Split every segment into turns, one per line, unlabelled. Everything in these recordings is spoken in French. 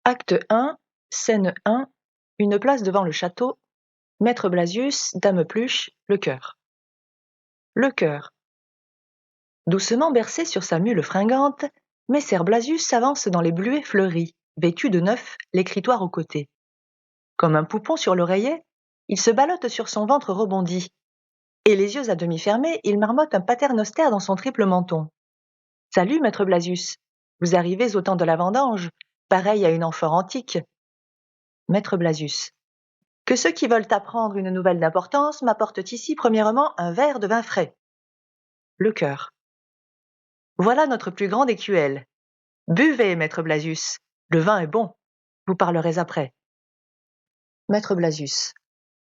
Acte 1, scène 1, une place devant le château, Maître Blasius, Dame Pluche, le chœur. Le chœur. Doucement bercé sur sa mule fringante, Messer Blasius s'avance dans les bluets fleuris, vêtu de neuf, l'écritoire au côté. Comme un poupon sur l'oreiller, il se ballotte sur son ventre rebondi, et les yeux à demi fermés, il marmotte un paternoster dans son triple menton. « Salut, Maître Blasius, vous arrivez au temps de la vendange, pareil à une amphore antique. » Maître Blasius. Que ceux qui veulent apprendre une nouvelle d'importance m'apportent ici premièrement un verre de vin frais. Le chœur. Voilà notre plus grande écuelle. Buvez, Maître Blasius, le vin est bon. Vous parlerez après. Maître Blasius.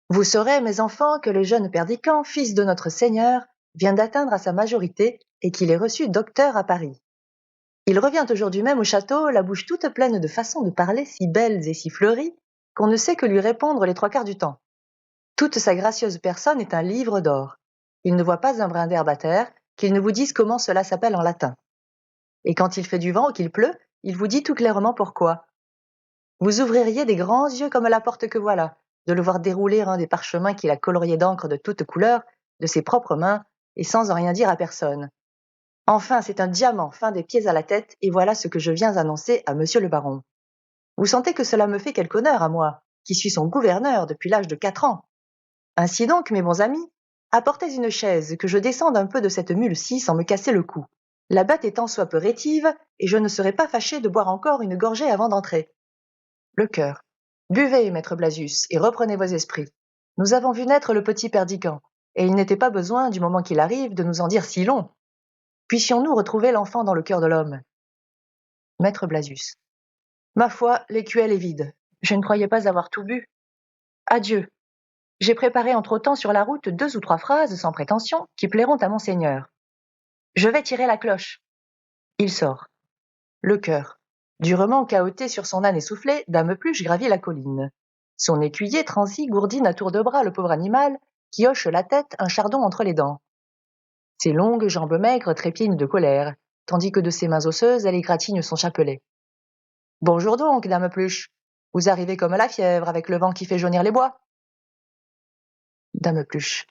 Vous saurez, mes enfants, que le jeune Perdicant, fils de notre Seigneur, vient d'atteindre à sa majorité et qu'il est reçu docteur à Paris. Il revient aujourd'hui même au château, la bouche toute pleine de façons de parler si belles et si fleuries qu'on ne sait que lui répondre les trois quarts du temps. Toute sa gracieuse personne est un livre d'or. Il ne voit pas un brin d'herbe à terre, qu'il ne vous dise comment cela s'appelle en latin. Et quand il fait du vent ou qu'il pleut, il vous dit tout clairement pourquoi. Vous ouvririez des grands yeux comme la porte que voilà, de le voir dérouler un des parchemins qu'il a coloriés d'encre de toutes couleurs, de ses propres mains, et sans en rien dire à personne. Enfin, c'est un diamant fin des pieds à la tête, et voilà ce que je viens annoncer à monsieur le baron. Vous sentez que cela me fait quelque honneur à moi, qui suis son gouverneur depuis l'âge de 4 ans. Ainsi donc, mes bons amis, apportez une chaise, que je descende un peu de cette mule-ci sans me casser le cou. La bête étant soit peu rétive, et je ne serais pas fâché de boire encore une gorgée avant d'entrer. Le chœur. Buvez, Maître Blasius, et reprenez vos esprits. Nous avons vu naître le petit Perdicant, et il n'était pas besoin, du moment qu'il arrive, de nous en dire si long. Puissions-nous retrouver l'enfant dans le cœur de l'homme. Maître Blasius. Ma foi, l'écuelle est vide. Je ne croyais pas avoir tout bu. Adieu. J'ai préparé entre-temps sur la route 2 ou 3 phrases, sans prétention, qui plairont à monseigneur. Je vais tirer la cloche. Il sort. Le chœur. Durement cahoté sur son âne essoufflé, Dame Pluche gravit la colline. Son écuyer transi gourdine à tour de bras le pauvre animal, qui hoche la tête, un chardon entre les dents. Ses longues jambes maigres trépignent de colère, tandis que de ses mains osseuses, elle égratigne son chapelet. Bonjour donc, Dame Pluche. Vous arrivez comme la fièvre, avec le vent qui fait jaunir les bois. Dame Pluche.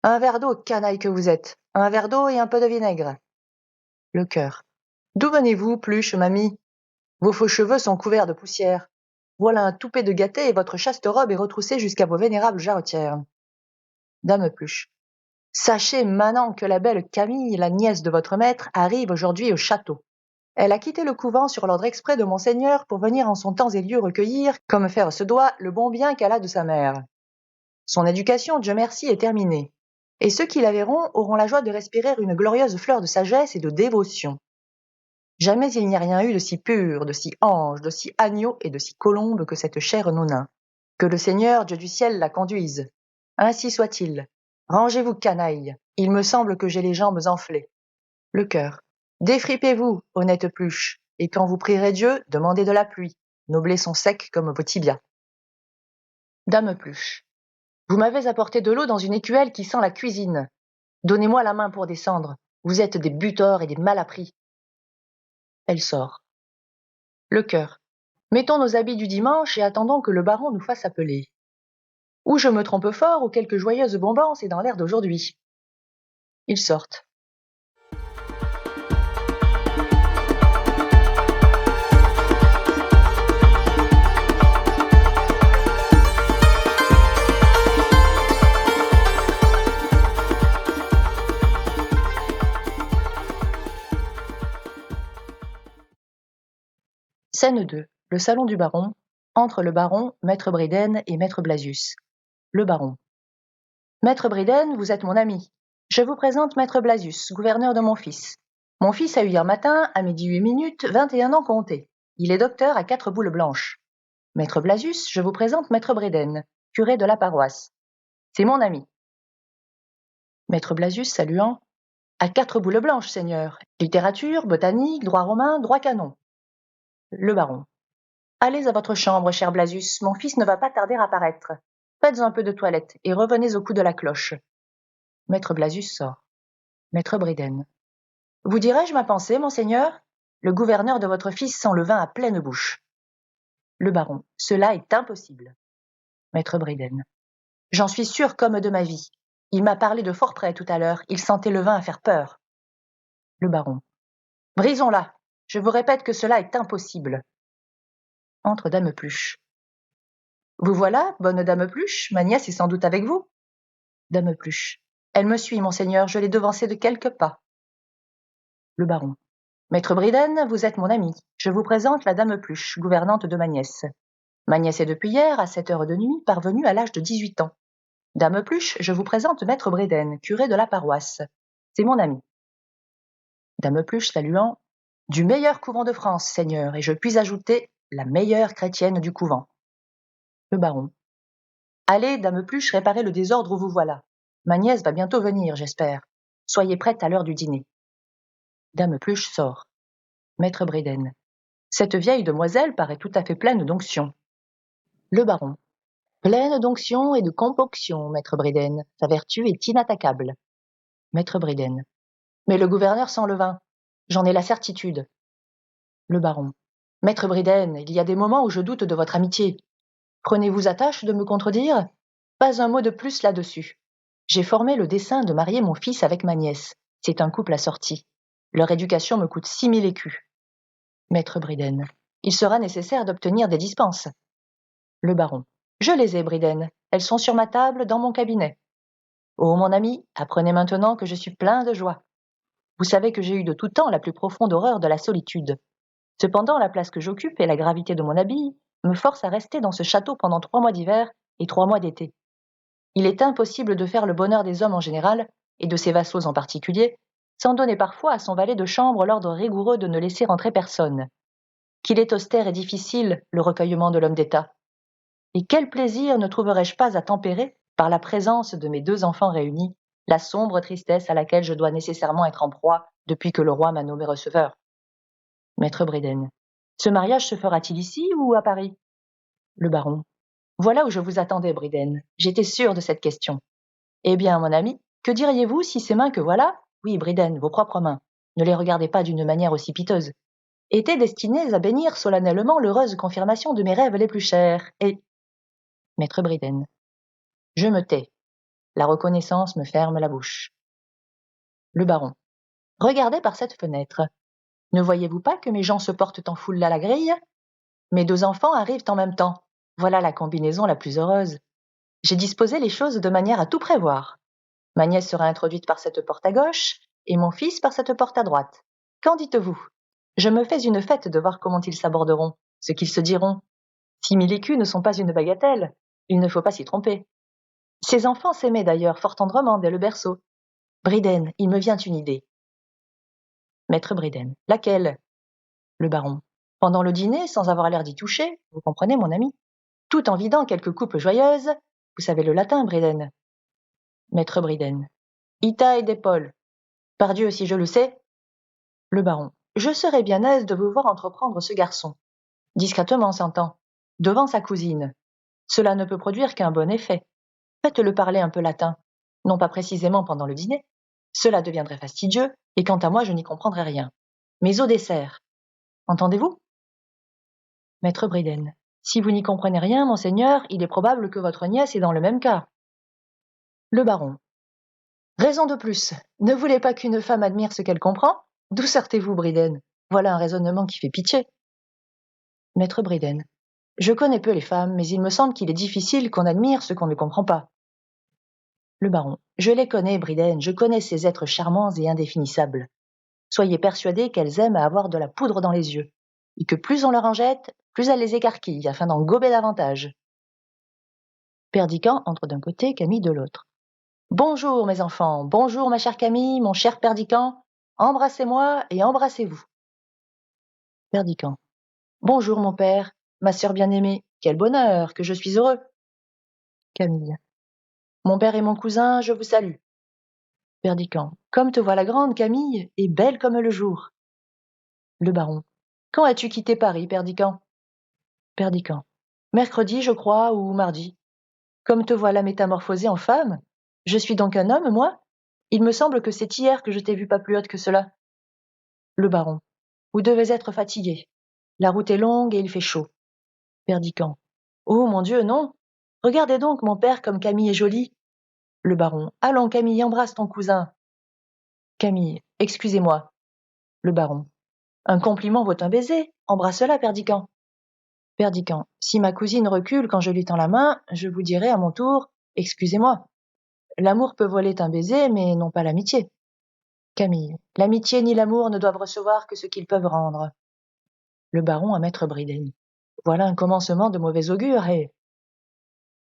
Un verre d'eau, canaille que vous êtes. Un verre d'eau et un peu de vinaigre. Le chœur. D'où venez-vous, Pluche, mamie? Vos faux cheveux sont couverts de poussière. Voilà un toupet de gâté et votre chaste robe est retroussée jusqu'à vos vénérables jarretières. Dame Pluche. Sachez maintenant que la belle Camille, la nièce de votre maître, arrive aujourd'hui au château. Elle a quitté le couvent sur l'ordre exprès de monseigneur pour venir en son temps et lieu recueillir, comme faire se doit, le bon bien qu'elle a de sa mère. Son éducation, Dieu merci, est terminée. Et ceux qui la verront auront la joie de respirer une glorieuse fleur de sagesse et de dévotion. Jamais il n'y a rien eu de si pur, de si ange, de si agneau et de si colombe que cette chère Nonain. Que le Seigneur, Dieu du ciel, la conduise. Ainsi soit-il. Rangez-vous, canaille. Il me semble que j'ai les jambes enflées. Le chœur. Défripez-vous, honnête Pluche, et quand vous prierez Dieu, demandez de la pluie. Nos blés sont secs comme vos tibias. Dame Pluche. Vous m'avez apporté de l'eau dans une écuelle qui sent la cuisine. Donnez-moi la main pour descendre. Vous êtes des butors et des malappris. Elle sort. Le chœur. Mettons nos habits du dimanche et attendons que le baron nous fasse appeler. Ou je me trompe fort, ou quelque joyeuse bombance est dans l'air d'aujourd'hui. Ils sortent. Scène 2. Le salon du baron. Entre le baron, Maître Bridden et Maître Blasius. Le baron. Maître Bridden, vous êtes mon ami. Je vous présente Maître Blasius, gouverneur de mon fils. Mon fils a eu hier matin, à midi 8 minutes, 21 ans comptés. Il est docteur à 4 boules blanches. Maître Blasius, je vous présente Maître Bridden, curé de la paroisse. C'est mon ami. Maître Blasius, saluant. À 4 boules blanches, seigneur. Littérature, botanique, droit romain, droit canon. Le baron. Allez à votre chambre, cher Blasius, mon fils ne va pas tarder à paraître. Faites un peu de toilette et revenez au coup de la cloche. Maître Blasius sort. Maître Bridden. Vous dirai-je ma pensée, monseigneur? Le gouverneur de votre fils sent le vin à pleine bouche. Le baron. Cela est impossible. Maître Bridden. J'en suis sûr comme de ma vie. Il m'a parlé de fort près tout à l'heure. Il sentait le vin à faire peur. Le baron. Brisons-la. Je vous répète que cela est impossible. Entre Dame Pluche. Vous voilà, bonne Dame Pluche, ma nièce est sans doute avec vous. Dame Pluche. Elle me suit, monseigneur, je l'ai devancée de quelques pas. Le baron. Maître Bridden, vous êtes mon ami. Je vous présente la Dame Pluche, gouvernante de ma nièce. Ma nièce est depuis hier, à 7 heures de nuit, parvenue à l'âge de 18 ans. Dame Pluche, je vous présente Maître Bridden, curé de la paroisse. C'est mon ami. Dame Pluche saluant. Du meilleur couvent de France, Seigneur, et je puis ajouter la meilleure chrétienne du couvent. Le baron. Allez, Dame Pluche, réparez le désordre où vous voilà. Ma nièce va bientôt venir, j'espère. Soyez prête à l'heure du dîner. Dame Pluche sort. Maître Bridden. Cette vieille demoiselle paraît tout à fait pleine d'onction. Le baron. Pleine d'onction et de compoction, Maître Bridden. Sa vertu est inattaquable. Maître Bridden. Mais le gouverneur sent le vin. J'en ai la certitude. Le baron. Maître Bridden, il y a des moments où je doute de votre amitié. Prenez-vous à tâche de me contredire? Pas un mot de plus là-dessus. J'ai formé le dessein de marier mon fils avec ma nièce. C'est un couple assorti. Leur éducation me coûte 6000 écus. Maître Bridden. Il sera nécessaire d'obtenir des dispenses. Le baron. Je les ai, Bridden. Elles sont sur ma table dans mon cabinet. Oh, mon ami, apprenez maintenant que je suis plein de joie. Vous savez que j'ai eu de tout temps la plus profonde horreur de la solitude. Cependant, la place que j'occupe et la gravité de mon habit me forcent à rester dans ce château pendant 3 mois d'hiver et 3 mois d'été. Il est impossible de faire le bonheur des hommes en général, et de ses vassaux en particulier, sans donner parfois à son valet de chambre l'ordre rigoureux de ne laisser entrer personne. Qu'il est austère et difficile, le recueillement de l'homme d'État. Et quel plaisir ne trouverais-je pas à tempérer, par la présence de mes 2 enfants réunis, la sombre tristesse à laquelle je dois nécessairement être en proie depuis que le roi m'a nommé receveur. Maître Bridden. Ce mariage se fera-t-il ici ou à Paris? Le baron. Voilà où je vous attendais, Bridden. J'étais sûr de cette question. Eh bien, mon ami, que diriez-vous si ces mains que voilà, oui, Bridden, vos propres mains, ne les regardez pas d'une manière aussi piteuse, étaient destinées à bénir solennellement l'heureuse confirmation de mes rêves les plus chers, et... Maître Bridden. Je me tais. La reconnaissance me ferme la bouche. Le baron. Regardez par cette fenêtre. Ne voyez-vous pas que mes gens se portent en foule à la grille? Mes 2 enfants arrivent en même temps. Voilà la combinaison la plus heureuse. J'ai disposé les choses de manière à tout prévoir. Ma nièce sera introduite par cette porte à gauche et mon fils par cette porte à droite. Qu'en dites-vous? Je me fais une fête de voir comment ils s'aborderont, ce qu'ils se diront. 6000 écus ne sont pas une bagatelle. Il ne faut pas s'y tromper. Ces enfants s'aimaient d'ailleurs fort tendrement dès le berceau. Bridden, il me vient une idée. Maître Bridden. Laquelle? Le baron. Pendant le dîner, sans avoir l'air d'y toucher, vous comprenez, mon ami, tout en vidant quelques coupes joyeuses, vous savez le latin, Bridden. Maître Bridden. Ita et d'épaule. Pardieu, si je le sais. Le baron. Je serais bien aise de vous voir entreprendre ce garçon. Discrètement, s'entend. Devant sa cousine. Cela ne peut produire qu'un bon effet. Faites-le parler un peu latin. Non pas précisément pendant le dîner. Cela deviendrait fastidieux, et quant à moi, je n'y comprendrais rien. Mais au dessert. Entendez-vous? Maître Bridden. Si vous n'y comprenez rien, monseigneur, il est probable que votre nièce est dans le même cas. Le baron. Raison de plus. Ne voulez pas qu'une femme admire ce qu'elle comprend? D'où sortez-vous, Bridden? Voilà un raisonnement qui fait pitié. Maître Bridden. Je connais peu les femmes, mais il me semble qu'il est difficile qu'on admire ce qu'on ne comprend pas. Le baron. Je les connais, Bridden, je connais ces êtres charmants et indéfinissables. Soyez persuadés qu'elles aiment à avoir de la poudre dans les yeux, et que plus on leur en jette, plus elles les écarquillent, afin d'en gober davantage. Perdican entre d'un côté, Camille de l'autre. Bonjour, mes enfants, bonjour, ma chère Camille, mon cher Perdican, embrassez-moi et embrassez-vous. Perdican. Bonjour, mon père, ma sœur bien-aimée, quel bonheur, que je suis heureux. Camille. Mon père et mon cousin, je vous salue. Perdican. Comme te voilà grande, Camille, et belle comme le jour. Le baron. Quand as-tu quitté Paris, Perdican? Perdican. Mercredi, je crois, ou mardi. Comme te voilà métamorphosée en femme? Je suis donc un homme, moi? Il me semble que c'est hier que je t'ai vue pas plus haute que cela. Le baron. Vous devez être fatigué. La route est longue et il fait chaud. Perdiccand. Oh, mon Dieu, non! Regardez donc, mon père, comme Camille est jolie. Le baron. Allons, Camille, embrasse ton cousin. Camille. Excusez-moi. Le baron. Un compliment vaut un baiser. Embrasse-la, Perdiccand. Perdiccand. Si ma cousine recule quand je lui tends la main, je vous dirai à mon tour, excusez-moi. L'amour peut voler un baiser, mais non pas l'amitié. Camille. L'amitié ni l'amour ne doivent recevoir que ce qu'ils peuvent rendre. Le baron à maître Bridden. Voilà un commencement de mauvais augure, et...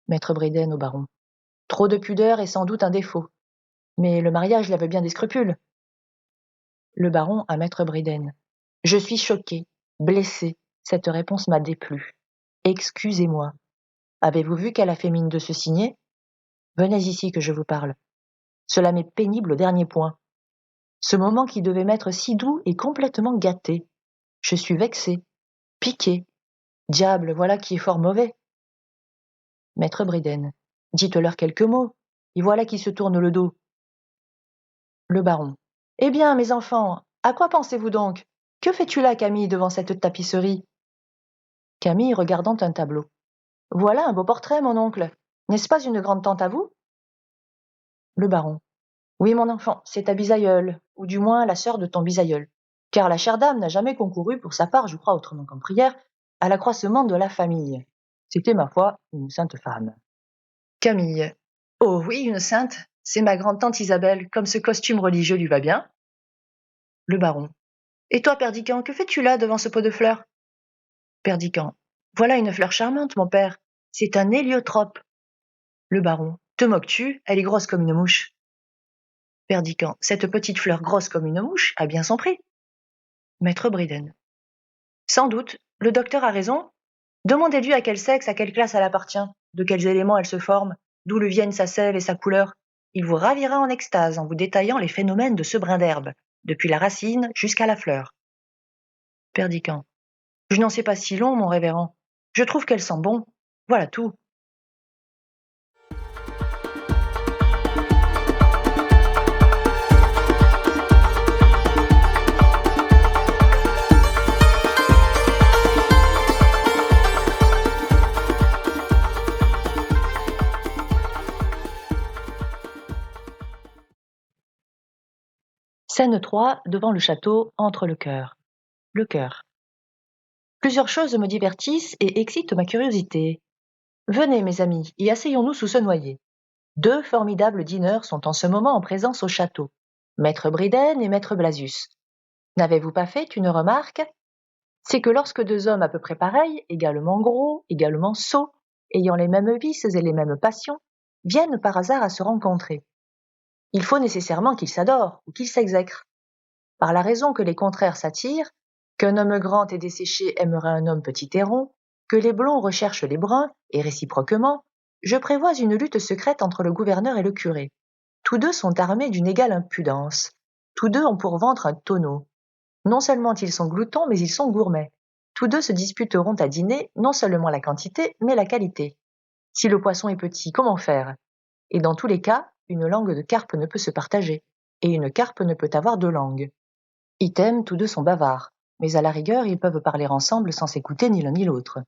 Maître Bridden au baron. Trop de pudeur est sans doute un défaut. Mais le mariage lève bien des scrupules. Le baron à maître Bridden. Je suis choqué, blessé. Cette réponse m'a déplu. Excusez-moi. Avez-vous vu qu'elle a fait mine de se signer? Venez ici que je vous parle. Cela m'est pénible au dernier point. Ce moment qui devait m'être si doux est complètement gâté. Je suis vexé, piqué. Diable, voilà qui est fort mauvais. Maître Bridden. Dites-leur quelques mots, et voilà qui se tourne le dos. Le baron. Eh bien, mes enfants, à quoi pensez-vous donc? Que fais-tu là, Camille, devant cette tapisserie? Camille regardant un tableau. Voilà un beau portrait, mon oncle. N'est-ce pas une grande-tante à vous? Le baron. Oui, mon enfant, c'est ta bisaïeule, ou du moins la sœur de ton bisaïeul. Car la chère dame n'a jamais concouru, pour sa part, je crois autrement qu'en prière, à l'accroissement de la famille. C'était, ma foi, une sainte femme. Camille. Oh oui, une sainte. C'est ma grande-tante Isabelle, comme ce costume religieux lui va bien. Le baron. Et toi, Perdiccand, que fais-tu là devant ce pot de fleurs? Perdiccand. Voilà une fleur charmante, mon père. C'est un héliotrope. Le baron. Te moques-tu? Elle est grosse comme une mouche. Perdiccand. Cette petite fleur grosse comme une mouche a bien son prix. Maître Bridden. Sans doute. Le docteur a raison. Demandez-lui à quel sexe, à quelle classe elle appartient, de quels éléments elle se forme, d'où lui viennent sa sève et sa couleur. Il vous ravira en extase en vous détaillant les phénomènes de ce brin d'herbe, depuis la racine jusqu'à la fleur. Perdiccand. Je n'en sais pas si long, mon révérend. Je trouve qu'elle sent bon. Voilà tout. Scène 3, devant le château, entre le cœur. Le cœur. Plusieurs choses me divertissent et excitent ma curiosité. Venez, mes amis, et asseyons-nous sous ce noyer. Deux formidables dîneurs sont en ce moment en présence au château. Maître Bridden et Maître Blasius. N'avez-vous pas fait une remarque? C'est que lorsque deux hommes à peu près pareils, également gros, également sots, ayant les mêmes vices et les mêmes passions, viennent par hasard à se rencontrer, il faut nécessairement qu'ils s'adorent ou qu'ils s'exècrent. Par la raison que les contraires s'attirent, qu'un homme grand et desséché aimerait un homme petit et rond, que les blonds recherchent les bruns, et réciproquement, je prévois une lutte secrète entre le gouverneur et le curé. Tous deux sont armés d'une égale impudence. Tous deux ont pour ventre un tonneau. Non seulement ils sont gloutons, mais ils sont gourmets. Tous deux se disputeront à dîner non seulement la quantité, mais la qualité. Si le poisson est petit, comment faire? Et dans tous les cas, une langue de carpe ne peut se partager, et une carpe ne peut avoir deux langues. Item, tous deux sont bavards, mais à la rigueur, ils peuvent parler ensemble sans s'écouter ni l'un ni l'autre.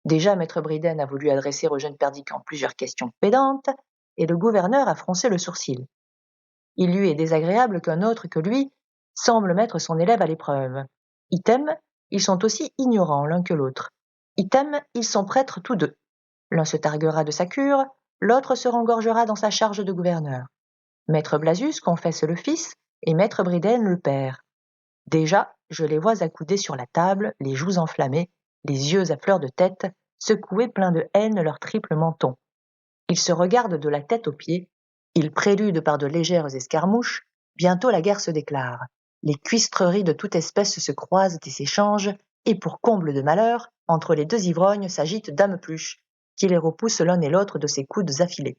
Déjà, maître Bridden a voulu adresser au jeune Perdiccand plusieurs questions pédantes, et le gouverneur a froncé le sourcil. Il lui est désagréable qu'un autre que lui semble mettre son élève à l'épreuve. Item, ils sont aussi ignorants l'un que l'autre. Item, ils sont prêtres tous deux. L'un se targuera de sa cure, l'autre se rengorgera dans sa charge de gouverneur. Maître Blasius confesse le fils, et maître Bridden le père. Déjà, je les vois accoudés sur la table, les joues enflammées, les yeux à fleur de tête, secouer plein de haine leur triple menton. Ils se regardent de la tête aux pieds, ils préludent par de légères escarmouches, bientôt la guerre se déclare. Les cuistreries de toute espèce se croisent et s'échangent, et pour comble de malheur, entre les deux ivrognes s'agite Dame Pluche, qui les repousse l'un et l'autre de ses coudes affilés.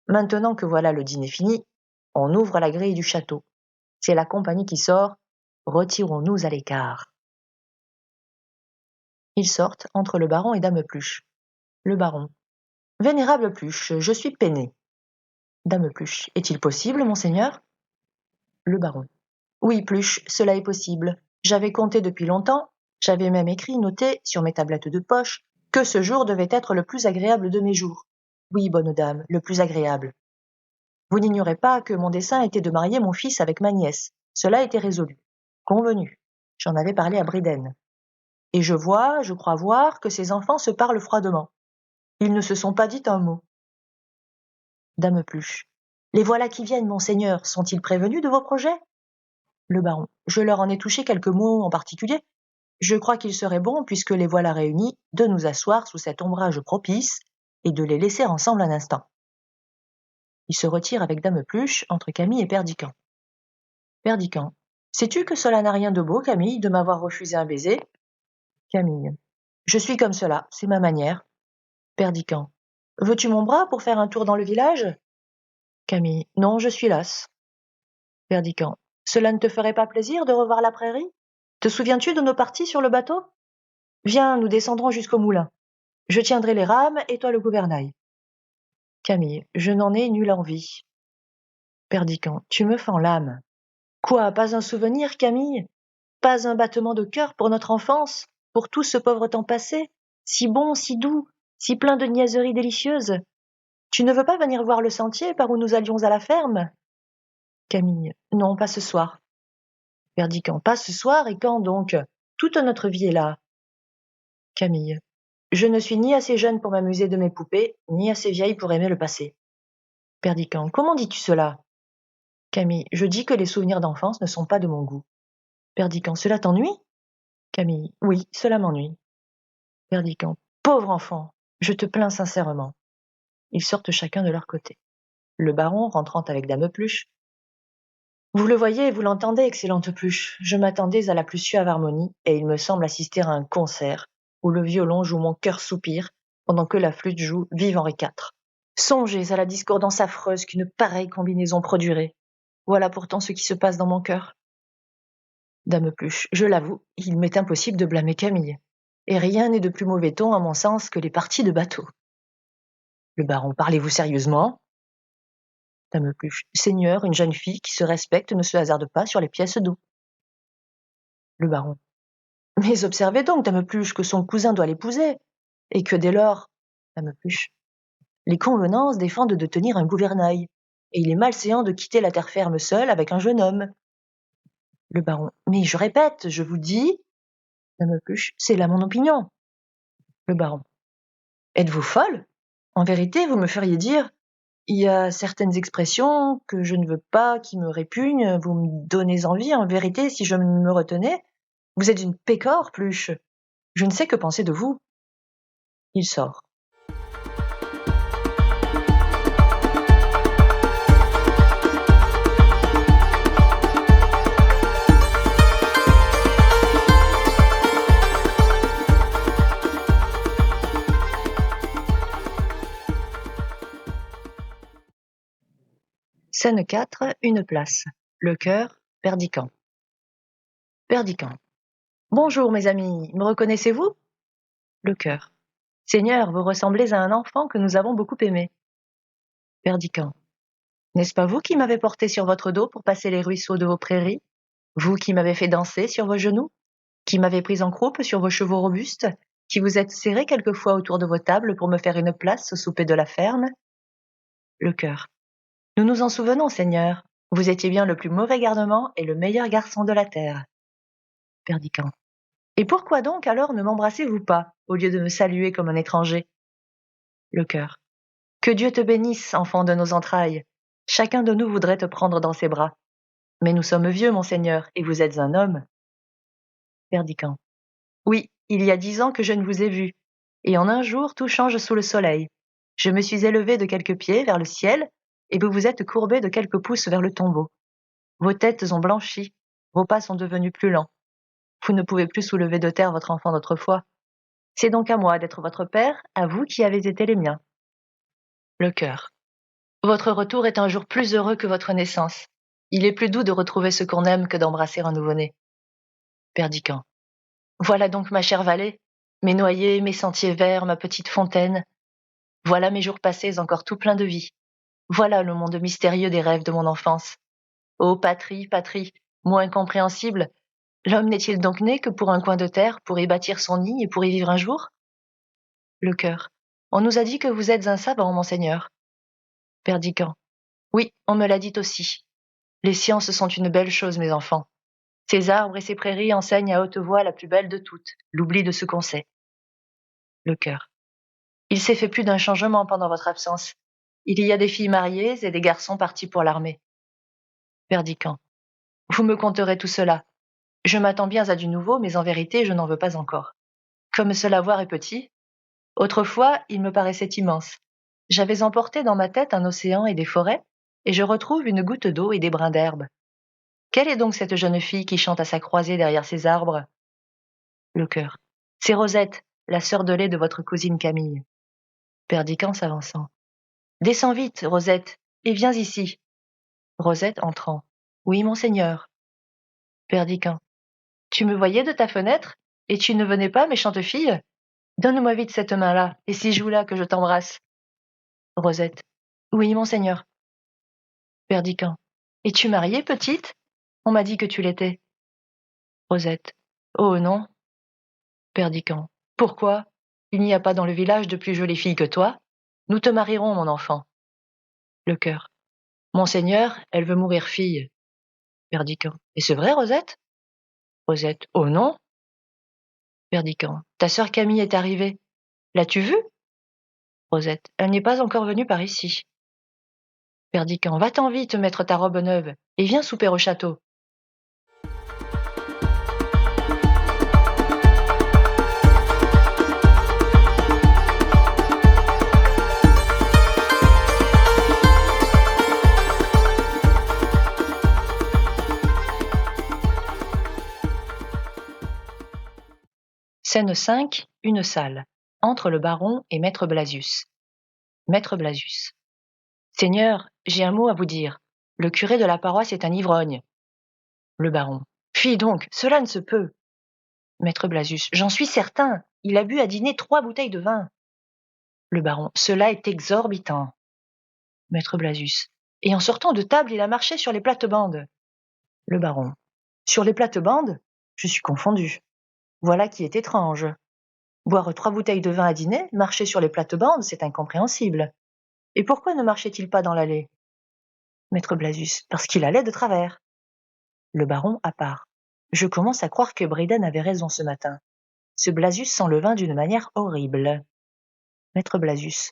Maintenant que voilà le dîner fini, on ouvre la grille du château. C'est la compagnie qui sort, retirons-nous à l'écart. Ils sortent entre le baron et Dame Pluche. Le baron. Vénérable Pluche, je suis peiné. Dame Pluche. Est-il possible, monseigneur? Le baron. Oui, Pluche, cela est possible. J'avais compté depuis longtemps, j'avais même écrit, noté, sur mes tablettes de poche, que ce jour devait être le plus agréable de mes jours. Oui, bonne dame, le plus agréable. Vous n'ignorez pas que mon dessein était de marier mon fils avec ma nièce. Cela était résolu. Convenu. J'en avais parlé à Bridden. Et je crois voir, que ces enfants se parlent froidement. Ils ne se sont pas dit un mot. Dame Pluche. Les voilà qui viennent, monseigneur. Sont-ils prévenus de vos projets? Le baron. Je leur en ai touché quelques mots en particulier. Je crois qu'il serait bon, puisque les voilà réunis, de nous asseoir sous cet ombrage propice et de les laisser ensemble un instant. Il se retire avec Dame Pluche entre Camille et Perdican. Perdican. Sais-tu que cela n'a rien de beau, Camille, de m'avoir refusé un baiser? Camille. Je suis comme cela, c'est ma manière. Perdican. Veux-tu mon bras pour faire un tour dans le village? Camille. Non, je suis lasse. Perdican. Cela ne te ferait pas plaisir de revoir la prairie? Te souviens-tu de nos parties sur le bateau? Viens, nous descendrons jusqu'au moulin. Je tiendrai les rames et toi le gouvernail. Camille. Je n'en ai nulle envie. Perdican. Tu me fends l'âme. Quoi, pas un souvenir, Camille? Pas un battement de cœur pour notre enfance, pour tout ce pauvre temps passé, si bon, si doux, si plein de niaiseries délicieuses? Tu ne veux pas venir voir le sentier par où nous allions à la ferme? Camille. Non, pas ce soir. Perdican. Pas ce soir, et quand donc? Toute notre vie est là. Camille. Je ne suis ni assez jeune pour m'amuser de mes poupées, ni assez vieille pour aimer le passé. Perdican. Comment dis-tu cela? Camille. Je dis que les souvenirs d'enfance ne sont pas de mon goût. Perdican. Cela t'ennuie? Camille. Oui, cela m'ennuie. Perdican. Pauvre enfant, je te plains sincèrement. Ils sortent chacun de leur côté. Le baron, rentrant avec Dame Pluche. Vous le voyez et vous l'entendez, excellente Pluche. Je m'attendais à la plus suave harmonie, et il me semble assister à un concert, où le violon joue Mon cœur soupire, pendant que la flûte joue Vive Henri IV. Songez à la discordance affreuse qu'une pareille combinaison produirait. Voilà pourtant ce qui se passe dans mon cœur. Dame Pluche, je l'avoue, il m'est impossible de blâmer Camille. Et rien n'est de plus mauvais ton, à mon sens, que les parties de bateau. Le baron, parlez-vous sérieusement? Dame Pluche, Seigneur, une jeune fille qui se respecte ne se hasarde pas sur les pièces d'eau. Le baron, mais observez donc, Dame Pluche, que son cousin doit l'épouser, et que dès lors, Dame Pluche, les convenances défendent de tenir un gouvernail, et il est malséant de quitter la terre ferme seule avec un jeune homme. Le baron, mais je répète, je vous dis, Dame Pluche, c'est là mon opinion. Le baron, êtes-vous folle? En vérité, vous me feriez dire, il y a certaines expressions que je ne veux pas, qui me répugnent, vous me donnez envie, en vérité, si je me retenais. Vous êtes une pécore, Pluche. Je ne sais que penser de vous. Il sort. Scène 4, une place. Le chœur, Perdican. Perdican. Bonjour, mes amis, me reconnaissez-vous? Le chœur. Seigneur, vous ressemblez à un enfant que nous avons beaucoup aimé. Perdican. N'est-ce pas vous qui m'avez porté sur votre dos pour passer les ruisseaux de vos prairies? Vous qui m'avez fait danser sur vos genoux? Qui m'avez pris en croupe sur vos chevaux robustes? Qui vous êtes serré quelquefois autour de vos tables pour me faire une place au souper de la ferme? Le chœur. Nous nous en souvenons, Seigneur. Vous étiez bien le plus mauvais gardement et le meilleur garçon de la terre. Perdican. Et pourquoi donc alors ne m'embrassez-vous pas, au lieu de me saluer comme un étranger? Le chœur. Que Dieu te bénisse, enfant de nos entrailles. Chacun de nous voudrait te prendre dans ses bras. Mais nous sommes vieux, monseigneur, et vous êtes un homme. Perdican. Oui, il y a 10 ans que je ne vous ai vu, et en un jour tout change sous le soleil. Je me suis élevé de quelques pieds vers le ciel, et vous vous êtes courbé de quelques pouces vers le tombeau. Vos têtes ont blanchi, vos pas sont devenus plus lents. Vous ne pouvez plus soulever de terre votre enfant d'autrefois. C'est donc à moi d'être votre père, à vous qui avez été les miens. Le chœur. Votre retour est un jour plus heureux que votre naissance. Il est plus doux de retrouver ce qu'on aime que d'embrasser un nouveau-né. Perdican. Voilà donc ma chère vallée, mes noyers, mes sentiers verts, ma petite fontaine. Voilà mes jours passés encore tout pleins de vie. Voilà le monde mystérieux des rêves de mon enfance. Ô patrie, patrie, mot incompréhensible, l'homme n'est-il donc né que pour un coin de terre, pour y bâtir son nid et pour y vivre un jour? Le chœur. On nous a dit que vous êtes un savant, monseigneur. Perdiccas. Oui, on me l'a dit aussi. Les sciences sont une belle chose, mes enfants. Ces arbres et ces prairies enseignent à haute voix la plus belle de toutes, l'oubli de ce qu'on sait. Le chœur. Il s'est fait plus d'un changement pendant votre absence. Il y a des filles mariées et des garçons partis pour l'armée. Perdiccas. Vous me conterez tout cela. Je m'attends bien à du nouveau, mais en vérité, je n'en veux pas encore. Comme ce lavoir est petit, autrefois, il me paraissait immense. J'avais emporté dans ma tête un océan et des forêts, et je retrouve une goutte d'eau et des brins d'herbe. Quelle est donc cette jeune fille qui chante à sa croisée derrière ces arbres? Le chœur. C'est Rosette, la sœur de lait de votre cousine Camille. Perdiccas s'avançant. Descends vite, Rosette, et viens ici. Rosette entrant. Oui, monseigneur. Perdiccas. Tu me voyais de ta fenêtre, et tu ne venais pas, méchante fille? Donne-moi vite cette main-là, et ces joues-là que je t'embrasse. Rosette. Oui, monseigneur. Perdiccas. Es-tu mariée, petite? On m'a dit que tu l'étais. Rosette. Oh non. Perdiccas. Pourquoi? Il n'y a pas dans le village de plus jolie fille que toi. Nous te marierons, mon enfant. Le chœur. Monseigneur, elle veut mourir fille. Perdiccas. Et c'est vrai, Rosette? Rosette. Oh non. Perdiccas. Ta sœur Camille est arrivée. L'as-tu vue? Rosette. Elle n'est pas encore venue par ici. Perdiccas. Va-t'en vite mettre ta robe neuve et viens souper au château. Scène 5, une salle. Entre le baron et maître Blasius. Maître Blasius. Seigneur, j'ai un mot à vous dire. Le curé de la paroisse est un ivrogne. Le baron. Fi donc, cela ne se peut. Maître Blasius. J'en suis certain. Il a bu à dîner 3 bouteilles de vin. Le baron. Cela est exorbitant. Maître Blasius. Et en sortant de table, il a marché sur les plates-bandes. Le baron. Sur les plates-bandes? Je suis confondu. Voilà qui est étrange. Boire 3 bouteilles de vin à dîner, marcher sur les plates-bandes, c'est incompréhensible. Et pourquoi ne marchait-il pas dans l'allée? Maître Blasius. Parce qu'il allait de travers. Le baron à part. Je commence à croire que Briden avait raison ce matin. Ce Blasius sent le vin d'une manière horrible. Maître Blasius.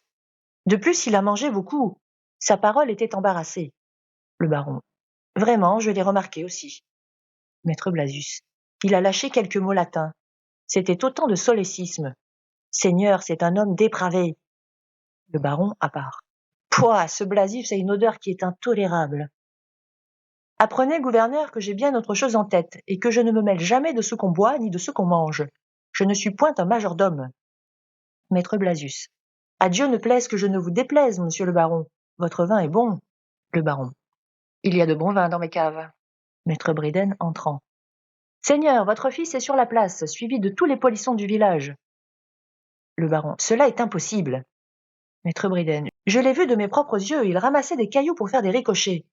De plus, il a mangé beaucoup. Sa parole était embarrassée. Le baron. Vraiment, je l'ai remarqué aussi. Maître Blasius. Il a lâché quelques mots latins. C'était autant de solécisme. Seigneur, c'est un homme dépravé. Le baron à part. Pouah, ce Blasius a une odeur qui est intolérable. Apprenez, gouverneur, que j'ai bien autre chose en tête, et que je ne me mêle jamais de ce qu'on boit ni de ce qu'on mange. Je ne suis point un majordome. Maître Blasius. À Dieu ne plaise que je ne vous déplaise, monsieur le baron. Votre vin est bon. Le baron. Il y a de bons vins dans mes caves. Maître Briden entrant. Seigneur, votre fils est sur la place, suivi de tous les polissons du village. Le baron. Cela est impossible. Maître Briden. Je l'ai vu de mes propres yeux, il ramassait des cailloux pour faire des ricochets.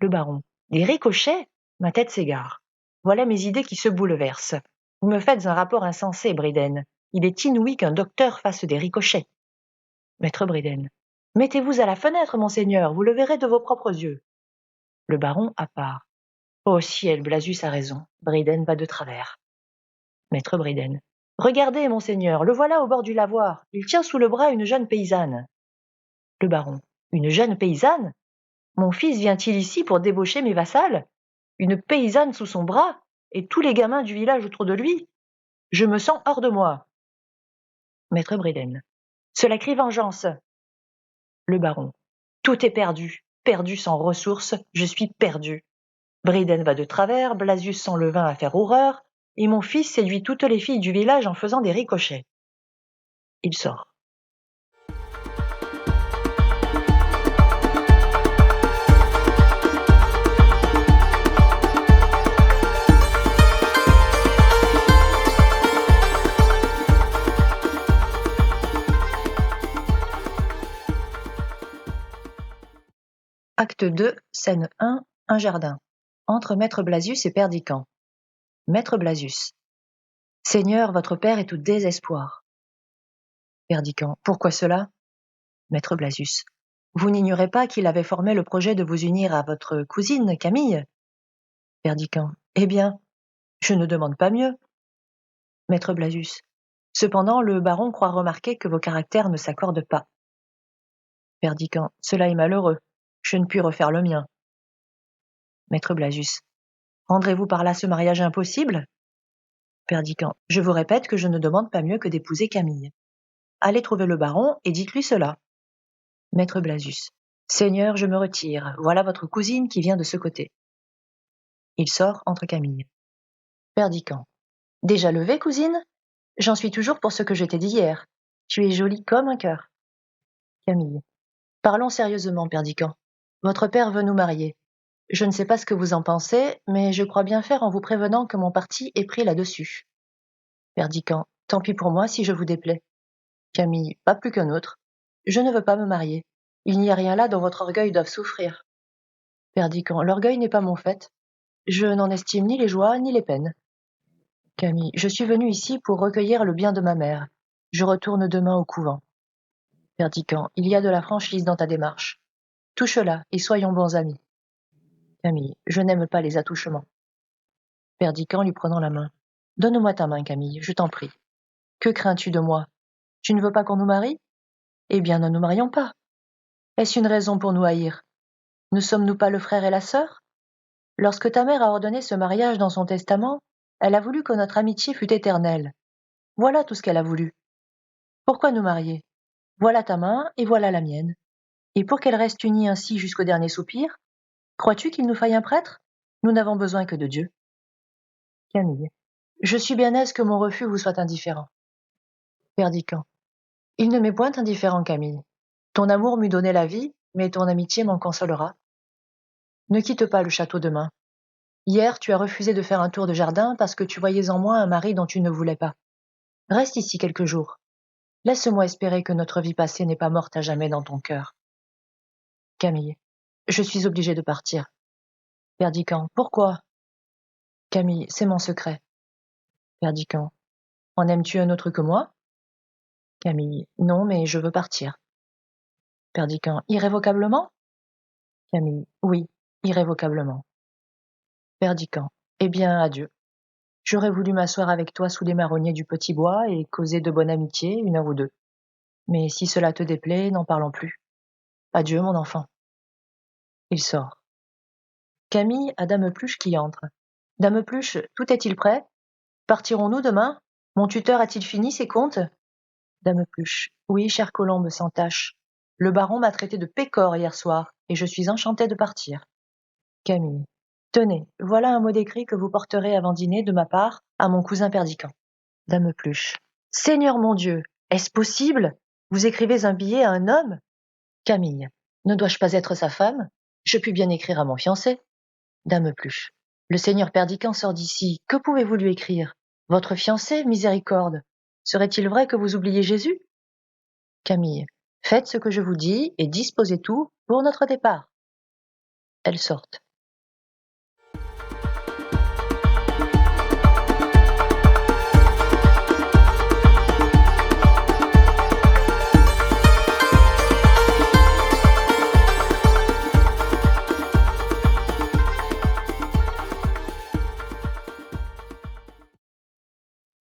Le baron. Des ricochets? Ma tête s'égare. Voilà mes idées qui se bouleversent. Vous me faites un rapport insensé, Briden. Il est inouï qu'un docteur fasse des ricochets. Maître Briden. Mettez-vous à la fenêtre, monseigneur, vous le verrez de vos propres yeux. Le baron à part. Oh ciel, Blasius a raison. Briden va de travers. Maître Briden. Regardez, monseigneur, le voilà au bord du lavoir. Il tient sous le bras une jeune paysanne. Le baron. Une jeune paysanne? Mon fils vient-il ici pour débaucher mes vassales? Une paysanne sous son bras, et tous les gamins du village autour de lui? Je me sens hors de moi. Maître Briden. Cela crie vengeance. Le baron. Tout est perdu, perdu sans ressources, je suis perdu. Briden va de travers, Blasius sent le vin à faire horreur, et mon fils séduit toutes les filles du village en faisant des ricochets. Il sort. Acte 2, scène 1, un jardin. Entre maître Blasius et Perdiccas. Maître Blasius. Seigneur, votre père est au désespoir. Perdiccand. Pourquoi cela? Maître Blasius. Vous n'ignorez pas qu'il avait formé le projet de vous unir à votre cousine, Camille? Perdiccand. Eh bien, je ne demande pas mieux. Maître Blasius. Cependant, le baron croit remarquer que vos caractères ne s'accordent pas. Perdiccand. Cela est malheureux. Je ne puis refaire le mien. Maître Blasius. Rendrez-vous par là ce mariage impossible? Perdiccand. Je vous répète que je ne demande pas mieux que d'épouser Camille. Allez trouver le baron et dites-lui cela. Maître Blasius. Seigneur, je me retire. Voilà votre cousine qui vient de ce côté. Il sort entre Camille. Perdiccand. Déjà levée, cousine? J'en suis toujours pour ce que je t'ai dit hier. Tu es jolie comme un cœur. Camille. Parlons sérieusement, Perdiccand. Votre père veut nous marier. Je ne sais pas ce que vous en pensez, mais je crois bien faire en vous prévenant que mon parti est pris là-dessus. Perdiccand. Tant pis pour moi si je vous déplais. Camille. Pas plus qu'un autre. Je ne veux pas me marier. Il n'y a rien là dont votre orgueil doive souffrir. Perdiccand. L'orgueil n'est pas mon fait. Je n'en estime ni les joies ni les peines. Camille. Je suis venue ici pour recueillir le bien de ma mère. Je retourne demain au couvent. Perdiccand. Il y a de la franchise dans ta démarche. Touche-la et soyons bons amis. Camille. Je n'aime pas les attouchements. Perdiccand lui prenant la main. Donne-moi ta main, Camille, je t'en prie. Que crains-tu de moi? Tu ne veux pas qu'on nous marie? Eh bien, ne nous marions pas. Est-ce une raison pour nous haïr? Ne sommes-nous pas le frère et la sœur? Lorsque ta mère a ordonné ce mariage dans son testament, elle a voulu que notre amitié fût éternelle. Voilà tout ce qu'elle a voulu. Pourquoi nous marier? Voilà ta main et voilà la mienne. Et pour qu'elle reste unie ainsi jusqu'au dernier soupir, crois-tu qu'il nous faille un prêtre? Nous n'avons besoin que de Dieu. Camille. Je suis bien aise que mon refus vous soit indifférent. Perdiccand. Il ne m'est point indifférent, Camille. Ton amour m'eût donné la vie, mais ton amitié m'en consolera. Ne quitte pas le château demain. Hier, tu as refusé de faire un tour de jardin parce que tu voyais en moi un mari dont tu ne voulais pas. Reste ici quelques jours. Laisse-moi espérer que notre vie passée n'est pas morte à jamais dans ton cœur. Camille. Je suis obligée de partir. Perdiccand. Pourquoi? Camille. C'est mon secret. Perdiccand. En aimes-tu un autre que moi? Camille. Non, mais je veux partir. Perdiccand. Irrévocablement? Camille. Oui, irrévocablement. Perdiccand. Eh bien, adieu. J'aurais voulu m'asseoir avec toi sous les marronniers du petit bois et causer de bonne amitié 1 heure ou 2. Mais si cela te déplaît, n'en parlons plus. Adieu, mon enfant. Il sort. Camille a Dame Pluche qui entre. Dame Pluche, tout est-il prêt? Partirons-nous demain? Mon tuteur a-t-il fini ses comptes? Dame Pluche. Oui, chère colombe sans tache. Le baron m'a traité de pécore hier soir, et je suis enchantée de partir. Camille. Tenez, voilà un mot d'écrit que vous porterez avant dîner de ma part à mon cousin Perdiccand. Dame Pluche. Seigneur mon Dieu, est-ce possible? Vous écrivez un billet à un homme? Camille. Ne dois-je pas être sa femme? Je puis bien écrire à mon fiancé. Dame Pluche. Le seigneur Perdiccand sort d'ici. Que pouvez-vous lui écrire? Votre fiancé, miséricorde. Serait-il vrai que vous oubliez Jésus? Camille. Faites ce que je vous dis et disposez tout pour notre départ. Elles sortent.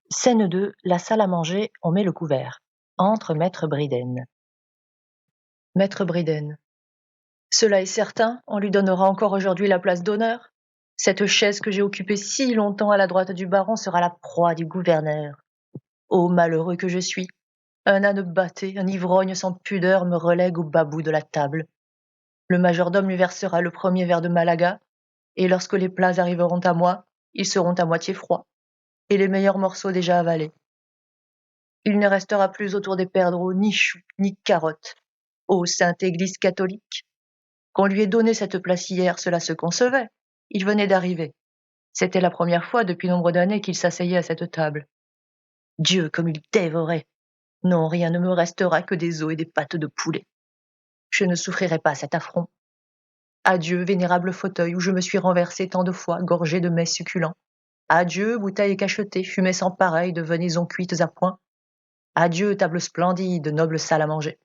Scène 2, la salle à manger, on met le couvert. Entre Maître Briden. Maître Briden. Cela est certain, on lui donnera encore aujourd'hui la place d'honneur. Cette chaise que j'ai occupée si longtemps à la droite du baron sera la proie du gouverneur. Ô malheureux que je suis! Un âne batté, un ivrogne sans pudeur me relègue au bas bout de la table. Le majordome lui versera le premier verre de Malaga, et lorsque les plats arriveront à moi, ils seront à moitié froids, et les meilleurs morceaux déjà avalés. Il ne restera plus autour des perdreaux ni choux, ni carottes. Ô sainte Église catholique! Qu'on lui ait donné cette place hier, cela se concevait. Il venait d'arriver. C'était la première fois depuis nombre d'années qu'il s'asseyait à cette table. Dieu, comme il dévorait! Non, rien ne me restera que des os et des pattes de poulet. Je ne souffrirai pas cet affront. Adieu, vénérable fauteuil où je me suis renversé tant de fois, gorgé de mets succulents. Adieu, bouteilles cachetées, fumée sans pareil de venaisons cuites à point. Adieu, table splendide, noble salle à manger.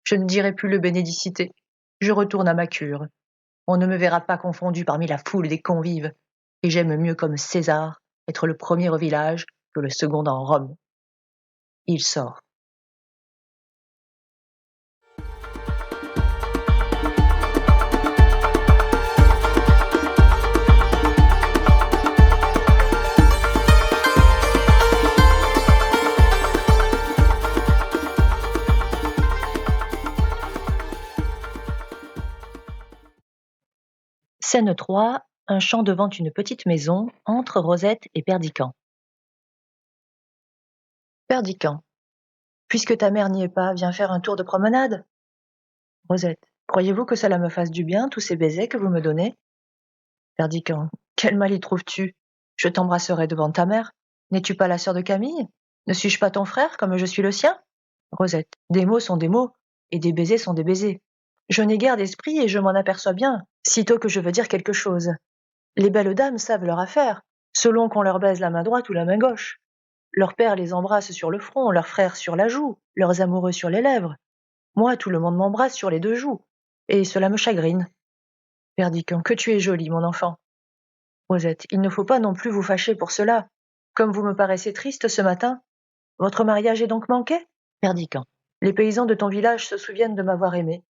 Je ne dirai plus le bénédicité. Je retourne à ma cure. On ne me verra pas confondu parmi la foule des convives, et j'aime mieux comme César être le premier au village que le second en Rome. Il sort. Scène 3, un champ devant une petite maison, entre Rosette et Perdican. Perdican. Puisque ta mère n'y est pas, viens faire un tour de promenade. Rosette. Croyez-vous que cela me fasse du bien, tous ces baisers que vous me donnez? Perdican. Quel mal y trouves-tu? Je t'embrasserai devant ta mère. N'es-tu pas la sœur de Camille? Ne suis-je pas ton frère, comme je suis le sien? Rosette. Des mots sont des mots, et des baisers sont des baisers. Je n'ai guère d'esprit et je m'en aperçois bien, sitôt que je veux dire quelque chose. Les belles dames savent leur affaire, selon qu'on leur baise la main droite ou la main gauche. Leur père les embrasse sur le front, leurs frères sur la joue, leurs amoureux sur les lèvres. Moi, tout le monde m'embrasse sur les deux joues, et cela me chagrine. Perdican, que tu es jolie, mon enfant. Rosette, il ne faut pas non plus vous fâcher pour cela. Comme vous me paraissez triste ce matin, votre mariage est donc manqué? Perdican, les paysans de ton village se souviennent de m'avoir aimé.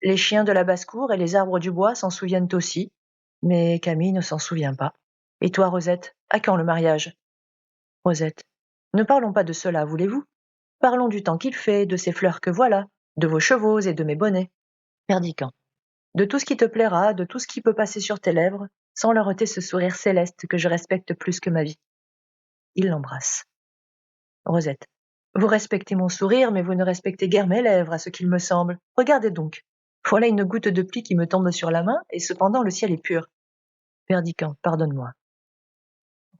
Les chiens de la basse-cour et les arbres du bois s'en souviennent aussi, mais Camille ne s'en souvient pas. Et toi, Rosette, à quand le mariage? Rosette, ne parlons pas de cela, voulez-vous? Parlons du temps qu'il fait, de ces fleurs que voilà, de vos chevaux et de mes bonnets. Perdican, de tout ce qui te plaira, de tout ce qui peut passer sur tes lèvres, sans leur ôter ce sourire céleste que je respecte plus que ma vie. Il l'embrasse. Rosette, vous respectez mon sourire, mais vous ne respectez guère mes lèvres, à ce qu'il me semble. Regardez donc. Voilà une goutte de pluie qui me tombe sur la main, et cependant le ciel est pur. Perdican, pardonne-moi.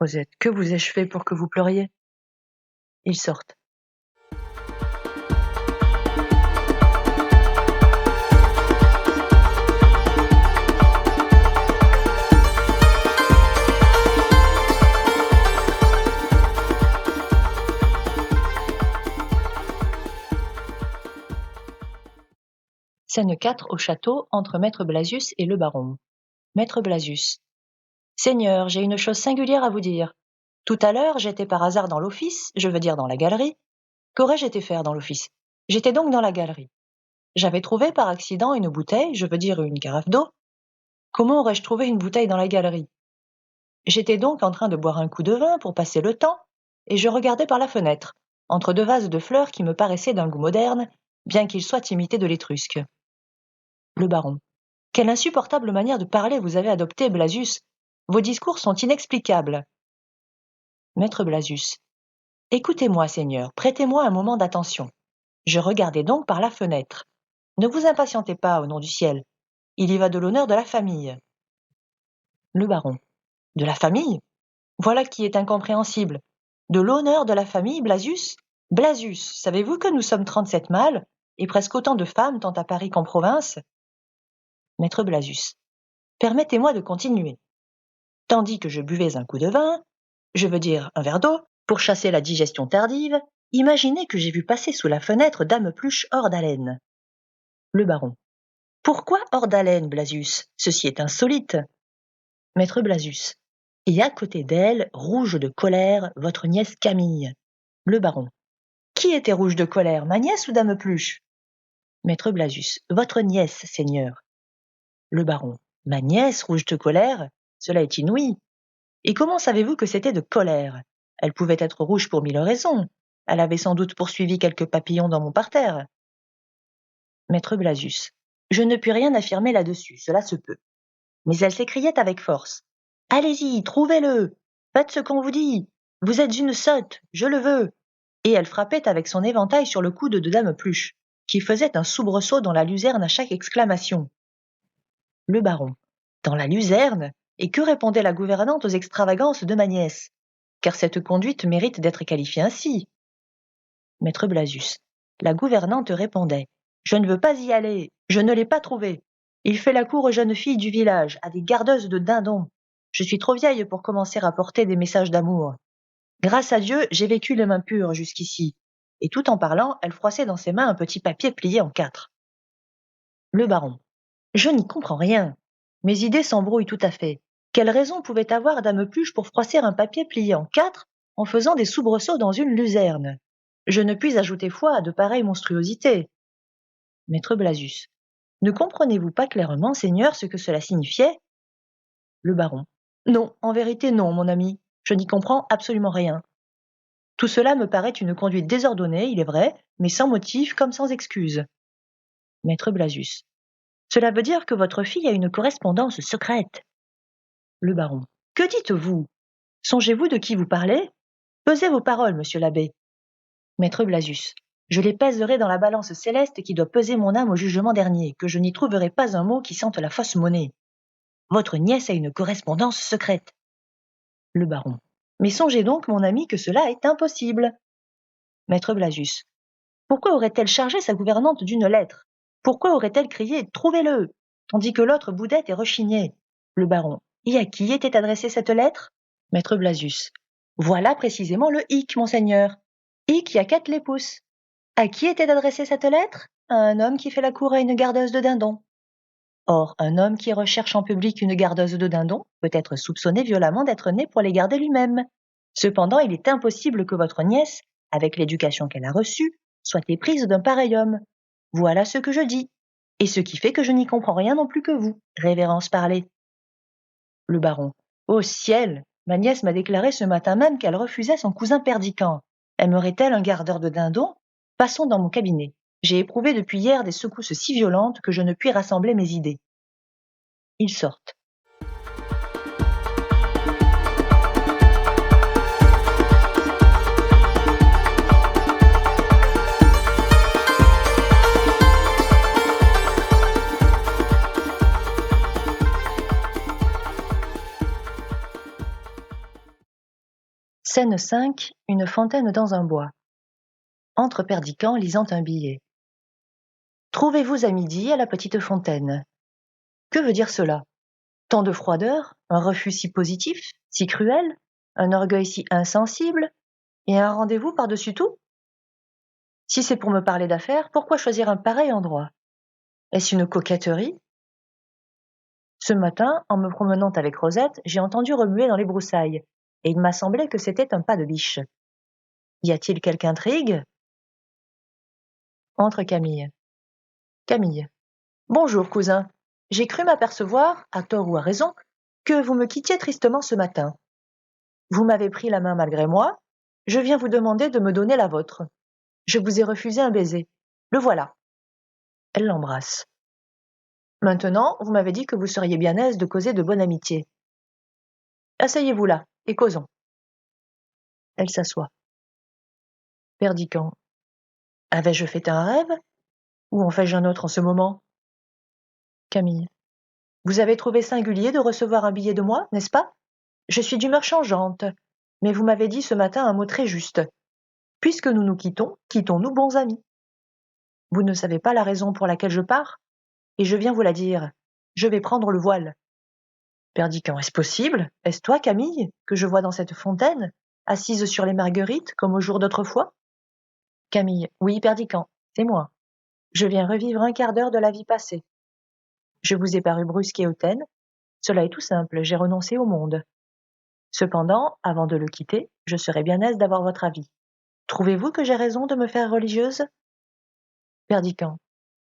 Rosette, que vous ai-je fait pour que vous pleuriez? Ils sortent. Scène 4 au château, entre Maître Blasius et le baron. Maître Blasius. Seigneur, j'ai une chose singulière à vous dire. Tout à l'heure, j'étais par hasard dans l'office, je veux dire dans la galerie. Qu'aurais-je été faire dans l'office? J'étais donc dans la galerie. J'avais trouvé par accident une bouteille, je veux dire une carafe d'eau. Comment aurais-je trouvé une bouteille dans la galerie? J'étais donc en train de boire un coup de vin pour passer le temps, et je regardais par la fenêtre, entre deux vases de fleurs qui me paraissaient d'un goût moderne, bien qu'ils soient imités de l'étrusque. Le baron. Quelle insupportable manière de parler vous avez adoptée, Blasius. Vos discours sont inexplicables. Maître Blasius. Écoutez-moi, Seigneur, prêtez-moi un moment d'attention. Je regardais donc par la fenêtre. Ne vous impatientez pas, au nom du ciel. Il y va de l'honneur de la famille. Le baron. De la famille? Voilà qui est incompréhensible. De l'honneur de la famille, Blasius? Blasius, savez-vous que nous sommes 37 mâles, et presque autant de femmes tant à Paris qu'en province? Maître Blasius. Permettez-moi de continuer. Tandis que je buvais un coup de vin, je veux dire un verre d'eau, pour chasser la digestion tardive, imaginez que j'ai vu passer sous la fenêtre Dame Pluche hors d'haleine. Le baron. Pourquoi hors d'haleine, Blasius? Ceci est insolite. Maître Blasius. Et à côté d'elle, rouge de colère, votre nièce Camille. Le baron. Qui était rouge de colère, ma nièce ou Dame Pluche? Maître Blasius. Votre nièce, Seigneur. Le baron. Ma nièce rouge de colère? Cela est inouï. Et comment savez-vous que c'était de colère? Elle pouvait être rouge pour 1000 raisons. Elle avait sans doute poursuivi quelques papillons dans mon parterre. Maître Blasius. Je ne puis rien affirmer là-dessus, cela se peut. Mais elle s'écriait avec force. Allez-y, trouvez-le. Faites ce qu'on vous dit. Vous êtes une sotte, je le veux. Et elle frappait avec son éventail sur le coude de Dame Pluche, qui faisait un soubresaut dans la luzerne à chaque exclamation. Le baron. Dans la luzerne? Et que répondait la gouvernante aux extravagances de ma nièce? Car cette conduite mérite d'être qualifiée ainsi. Maître Blasius. La gouvernante répondait. Je ne veux pas y aller, je ne l'ai pas trouvé. Il fait la cour aux jeunes filles du village, à des gardeuses de dindons. Je suis trop vieille pour commencer à porter des messages d'amour. Grâce à Dieu, j'ai vécu les mains pures jusqu'ici. et tout en parlant, elle froissait dans ses mains un petit papier plié en 4. Le baron. Je n'y comprends rien. Mes idées s'embrouillent tout à fait. Quelle raison pouvait avoir Dame Pluche pour froisser un papier plié en 4 en faisant des soubresauts dans une luzerne? Je ne puis ajouter foi à de pareilles monstruosités. Maître Blasius. Ne comprenez-vous pas clairement, Seigneur, ce que cela signifiait? Le baron. Non, en vérité non, mon ami. Je n'y comprends absolument rien. Tout cela me paraît une conduite désordonnée, il est vrai, mais sans motif comme sans excuse. Maître Blasius. Cela veut dire que votre fille a une correspondance secrète. Le baron. Que dites-vous? Songez-vous de qui vous parlez? Pesez vos paroles, monsieur l'abbé. Maître Blasius. Je les pèserai dans la balance céleste qui doit peser mon âme au jugement dernier, que je n'y trouverai pas un mot qui sente la fausse monnaie. Votre nièce a une correspondance secrète. Le baron. Mais songez donc, mon ami, que cela est impossible. Maître Blasius. Pourquoi aurait-elle chargé sa gouvernante d'une lettre? Pourquoi aurait-elle crié « Trouvez-le » tandis que l'autre boudait et rechignait? Le baron. Et à qui était adressée cette lettre? Maître Blasius. Voilà précisément le hic, monseigneur. Hic y a 4 les pouces. À qui était adressée cette lettre? À un homme qui fait la cour à une gardeuse de dindons. Or, un homme qui recherche en public une gardeuse de dindons peut être soupçonné violemment d'être né pour les garder lui-même. Cependant, il est impossible que votre nièce, avec l'éducation qu'elle a reçue, soit éprise d'un pareil homme. Voilà ce que je dis. Et ce qui fait que je n'y comprends rien non plus que vous, révérence parlée. Le baron. Ô ciel! Ma nièce m'a déclaré ce matin même qu'elle refusait son cousin Perdican. Aimerait-elle un gardeur de dindons? Passons dans mon cabinet. J'ai éprouvé depuis hier des secousses si violentes que je ne puis rassembler mes idées. Ils sortent. Scène 5. Une fontaine dans un bois. Entre Perdican lisant un billet. Trouvez-vous à midi à la petite fontaine. Que veut dire cela? Tant de froideur, un refus si positif, si cruel, un orgueil si insensible, et un rendez-vous par-dessus tout? Si c'est pour me parler d'affaires, pourquoi choisir un pareil endroit? Est-ce une coquetterie? Ce matin, en me promenant avec Rosette, j'ai entendu remuer dans les broussailles, et il m'a semblé que c'était un pas de biche. Y a-t-il quelque intrigue? Entre Camille. Camille. Bonjour, cousin. J'ai cru m'apercevoir, à tort ou à raison, que vous me quittiez tristement ce matin. Vous m'avez pris la main malgré moi. Je viens vous demander de me donner la vôtre. Je vous ai refusé un baiser. Le voilà. Elle l'embrasse. Maintenant, vous m'avez dit que vous seriez bien aise de causer de bonne amitié. Asseyez-vous là, et causons. Elle s'assoit. Perdican. Avais-je fait un rêve? Ou en fais-je un autre en ce moment? Camille. Vous avez trouvé singulier de recevoir un billet de moi, n'est-ce pas? Je suis d'humeur changeante, mais vous m'avez dit ce matin un mot très juste. Puisque nous nous quittons, quittons-nous bons amis. Vous ne savez pas la raison pour laquelle je pars? Et je viens vous la dire. Je vais prendre le voile. Perdican. Est-ce possible? Est-ce toi, Camille, que je vois dans cette fontaine, assise sur les marguerites, comme au jour d'autrefois? Camille. Oui, Perdican, c'est moi. Je viens revivre un quart d'heure de la vie passée. Je vous ai paru brusque et hautaine. Cela est tout simple, j'ai renoncé au monde. Cependant, avant de le quitter, je serais bien aise d'avoir votre avis. Trouvez-vous que j'ai raison de me faire religieuse? Perdican.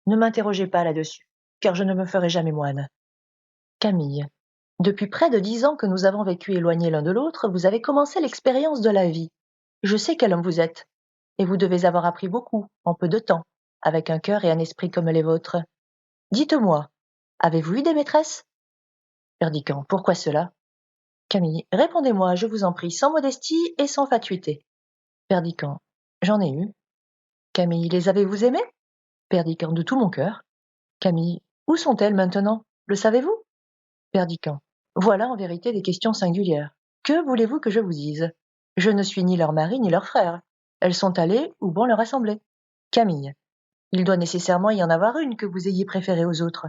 Ne m'interrogez pas là-dessus, car je ne me ferai jamais moine. Camille. Depuis près de 10 ans que nous avons vécu éloignés l'un de l'autre, vous avez commencé l'expérience de la vie. Je sais quel homme vous êtes, et vous devez avoir appris beaucoup, en peu de temps, avec un cœur et un esprit comme les vôtres. Dites-moi, avez-vous eu des maîtresses? Perdican. Pourquoi cela? Camille. Répondez-moi, je vous en prie, sans modestie et sans fatuité. Perdican. J'en ai eu. Camille. Les avez-vous aimées? Perdican. De tout mon cœur. Camille. Où sont-elles maintenant? Le savez-vous? Perdican. Voilà en vérité des questions singulières. Que voulez-vous que je vous dise? Je ne suis ni leur mari ni leur frère. Elles sont allées où bon leur a semblé. Camille. Il doit nécessairement y en avoir une que vous ayez préférée aux autres.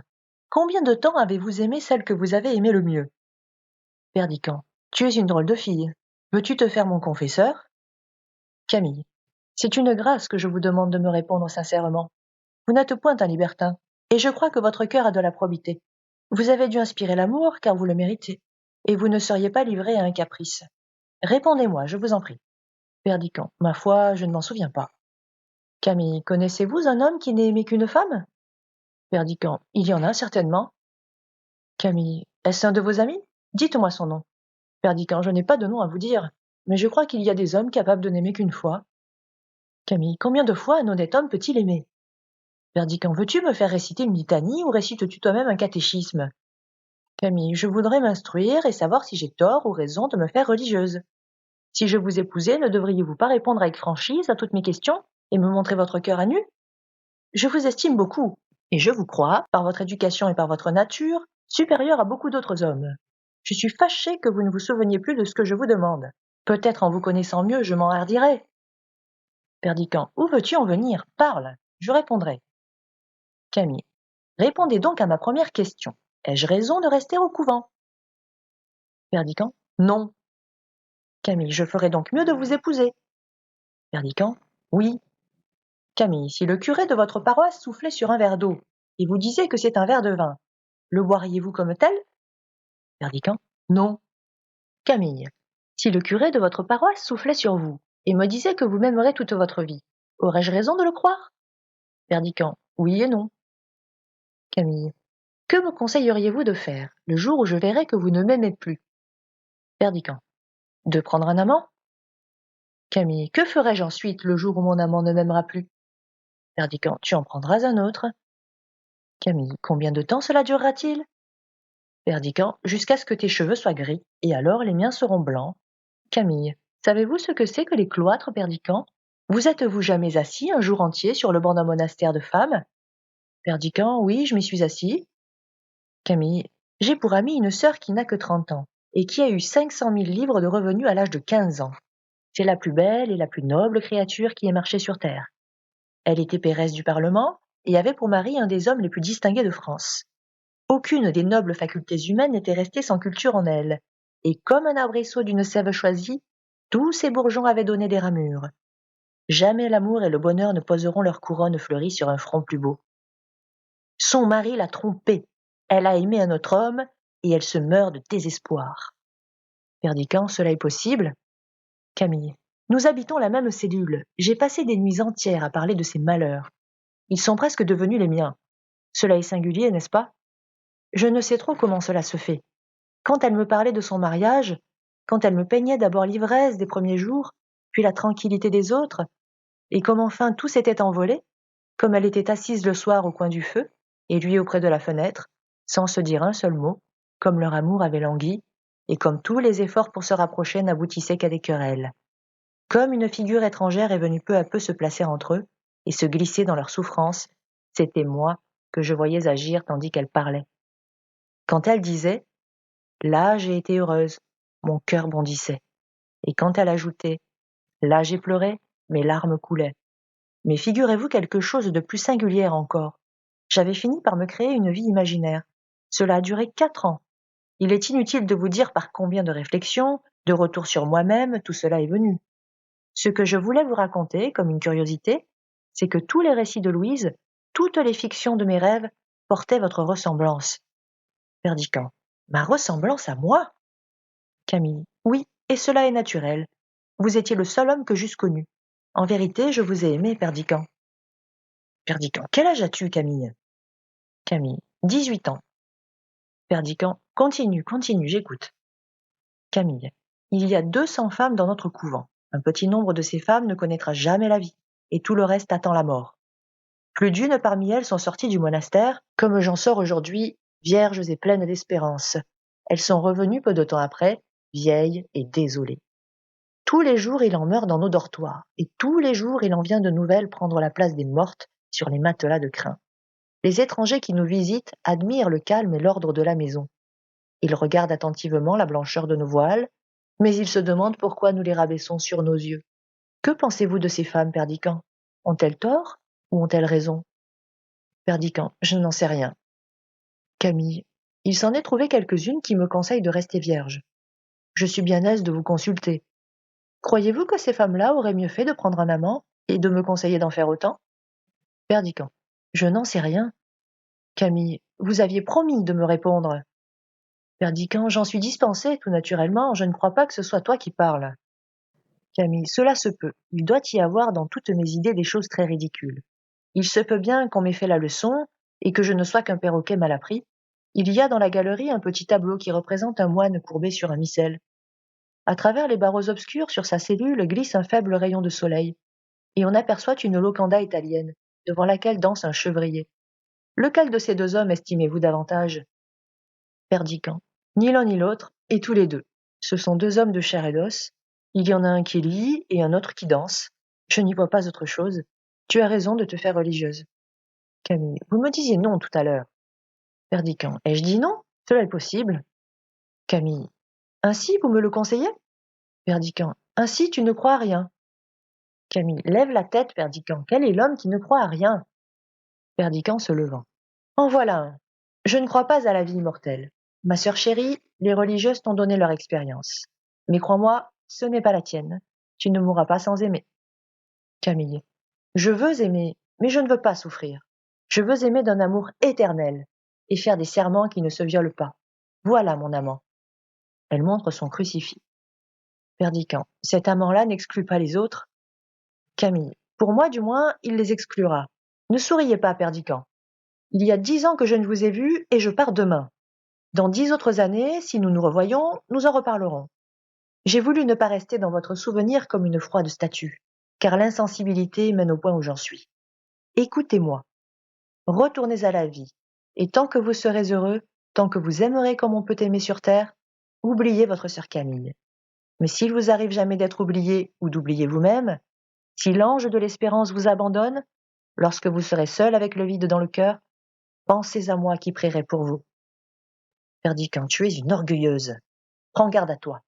Combien de temps avez-vous aimé celle que vous avez aimée le mieux? Perdican. Tu es une drôle de fille. Veux-tu te faire mon confesseur? Camille. C'est une grâce que je vous demande de me répondre sincèrement. Vous n'êtes point un libertin, et je crois que votre cœur a de la probité. Vous avez dû inspirer l'amour, car vous le méritez, et vous ne seriez pas livré à un caprice. Répondez-moi, je vous en prie. Perdiccand, ma foi, je ne m'en souviens pas. Camille, connaissez-vous un homme qui n'ait aimé qu'une femme? Perdiccand, il y en a certainement. Camille, est-ce un de vos amis? Dites-moi son nom. Perdiccand, je n'ai pas de nom à vous dire, mais je crois qu'il y a des hommes capables de n'aimer qu'une fois. Camille, combien de fois un honnête homme peut-il aimer? Perdiccand, veux-tu me faire réciter une litanie ou récites-tu toi-même un catéchisme? Camille, je voudrais m'instruire et savoir si j'ai tort ou raison de me faire religieuse. Si je vous épousais, ne devriez-vous pas répondre avec franchise à toutes mes questions et me montrer votre cœur à nu? Je vous estime beaucoup, et je vous crois, par votre éducation et par votre nature, supérieur à beaucoup d'autres hommes. Je suis fâché que vous ne vous souveniez plus de ce que je vous demande. Peut-être en vous connaissant mieux, je m'enhardirai. Perdiccand, où veux-tu en venir? Parle, je répondrai. Camille, répondez donc à ma première question. Ai-je raison de rester au couvent? Perdiccand, non. Camille, je ferais donc mieux de vous épouser. Perdiccand, oui. Camille, si le curé de votre paroisse soufflait sur un verre d'eau, et vous disait que c'est un verre de vin, le boiriez-vous comme tel? Perdiccand, non. Camille, si le curé de votre paroisse soufflait sur vous, et me disait que vous m'aimerez toute votre vie, aurais-je raison de le croire? Perdiccand, oui et non. Camille, que me conseilleriez-vous de faire, le jour où je verrai que vous ne m'aimez plus? Perdiccand, de prendre un amant? Camille, que ferai-je ensuite, le jour où mon amant ne m'aimera plus? Perdiccand, tu en prendras un autre. Camille, combien de temps cela durera-t-il? Perdiccand, jusqu'à ce que tes cheveux soient gris, et alors les miens seront blancs. Camille, savez-vous ce que c'est que les cloîtres, Perdiccand? Vous êtes-vous jamais assis un jour entier sur le banc d'un monastère de femmes? Perdiccand, oui, je m'y suis assis. Camille, j'ai pour amie une sœur qui n'a que 30 ans, et qui a eu 500 000 livres de revenus à l'âge de 15 ans. C'est la plus belle et la plus noble créature qui ait marché sur terre. Elle était pairesse du Parlement, et avait pour mari un des hommes les plus distingués de France. Aucune des nobles facultés humaines n'était restée sans culture en elle, et comme un arbrisseau d'une sève choisie, tous ces bourgeons avaient donné des ramures. Jamais l'amour et le bonheur ne poseront leur couronne fleurie sur un front plus beau. Son mari l'a trompée, elle a aimé un autre homme, et elle se meurt de désespoir. Perdiccand, cela est possible? Camille, nous habitons la même cellule, j'ai passé des nuits entières à parler de ses malheurs. Ils sont presque devenus les miens. Cela est singulier, n'est-ce pas? Je ne sais trop comment cela se fait. Quand elle me parlait de son mariage, quand elle me peignait d'abord l'ivresse des premiers jours, puis la tranquillité des autres, et comme enfin tout s'était envolé, comme elle était assise le soir au coin du feu, et lui auprès de la fenêtre, sans se dire un seul mot, comme leur amour avait langui, et comme tous les efforts pour se rapprocher n'aboutissaient qu'à des querelles. Comme une figure étrangère est venue peu à peu se placer entre eux, et se glisser dans leur souffrance, c'était moi que je voyais agir tandis qu'elle parlait. Quand elle disait là, j'ai été heureuse. Mon cœur bondissait. Et quand elle ajoutait là, j'ai pleuré, mes larmes coulaient. Mais figurez-vous quelque chose de plus singulier encore. J'avais fini par me créer une vie imaginaire. Cela a duré 4 ans. Il est inutile de vous dire par combien de réflexions, de retours sur moi-même, tout cela est venu. Ce que je voulais vous raconter, comme une curiosité, c'est que tous les récits de Louise, toutes les fictions de mes rêves, portaient votre ressemblance. Perdiccand, ma ressemblance à moi? Camille, oui, et cela est naturel. Vous étiez le seul homme que j'eusse connu. En vérité, je vous ai aimé, Perdiccand. Perdiccand, quel âge as-tu, Camille? Camille, 18 ans. Perdiccand, continue, j'écoute. Camille, il y a 200 femmes dans notre couvent. Un petit nombre de ces femmes ne connaîtra jamais la vie, et tout le reste attend la mort. Plus d'une parmi elles sont sorties du monastère, comme j'en sors aujourd'hui, vierges et pleines d'espérance. Elles sont revenues peu de temps après, vieilles et désolées. Tous les jours il en meurt dans nos dortoirs, et tous les jours il en vient de nouvelles prendre la place des mortes sur les matelas de crin. Les étrangers qui nous visitent admirent le calme et l'ordre de la maison. Ils regardent attentivement la blancheur de nos voiles, mais ils se demandent pourquoi nous les rabaissons sur nos yeux. Que pensez-vous de ces femmes, Perdiccand? Ont-elles tort ou ont-elles raison? Perdiccand, je n'en sais rien. Camille, il s'en est trouvé quelques-unes qui me conseillent de rester vierge. Je suis bien aise de vous consulter. Croyez-vous que ces femmes-là auraient mieux fait de prendre un amant Et de me conseiller d'en faire autant? Perdiccand. Je n'en sais rien. Camille. Vous aviez promis de me répondre. Perdiccand. J'en suis dispensé, tout naturellement, je ne crois pas que ce soit toi qui parles. Camille. Cela se peut. Il doit y avoir dans toutes mes idées des choses très ridicules. Il se peut bien qu'on m'ait fait la leçon, et que je ne sois qu'un perroquet mal appris. Il y a dans la galerie un petit tableau qui représente un moine courbé sur un missel. À travers les barreaux obscurs sur sa cellule glisse un faible rayon de soleil, et on aperçoit une locanda italienne, devant laquelle danse un chevrier. Lequel de ces deux hommes estimez-vous davantage? Perdiccand. Ni l'un ni l'autre, et tous les deux. Ce sont deux hommes de chair et d'os. Il y en a un qui lit et un autre qui danse. Je n'y vois pas autre chose. Tu as raison de te faire religieuse. Camille. Vous me disiez non tout à l'heure. Perdiccand. Ai-je dit non? Cela est possible. Camille. Ainsi vous me le conseillez? Perdiccand. Ainsi tu ne crois à rien. Camille. Lève la tête, Perdiccand. Quel est l'homme qui ne croit à rien? Perdiccand se levant. En voilà un. Je ne crois pas à la vie immortelle. Ma sœur chérie, les religieuses t'ont donné leur expérience. Mais crois-moi, ce n'est pas la tienne. Tu ne mourras pas sans aimer. Camille. Je veux aimer, mais je ne veux pas souffrir. Je veux aimer d'un amour éternel et faire des serments qui ne se violent pas. Voilà mon amant. Elle montre son crucifix. Perdiccand. Cet amant-là n'exclut pas les autres. Camille. Pour moi, du moins, il les exclura. Ne souriez pas, Perdiccand. Il y a 10 ans que je ne vous ai vu et je pars demain. Dans 10 autres années, si nous nous revoyons, nous en reparlerons. J'ai voulu ne pas rester dans votre souvenir comme une froide statue, car l'insensibilité mène au point où j'en suis. Écoutez-moi. Retournez à la vie, et tant que vous serez heureux, tant que vous aimerez comme on peut aimer sur terre, oubliez votre sœur Camille. Mais s'il vous arrive jamais d'être oublié ou d'oublier vous-même, si l'ange de l'espérance vous abandonne, lorsque vous serez seul avec le vide dans le cœur, pensez à moi qui prierai pour vous. Perdiccand, tu es une orgueilleuse. Prends garde à toi.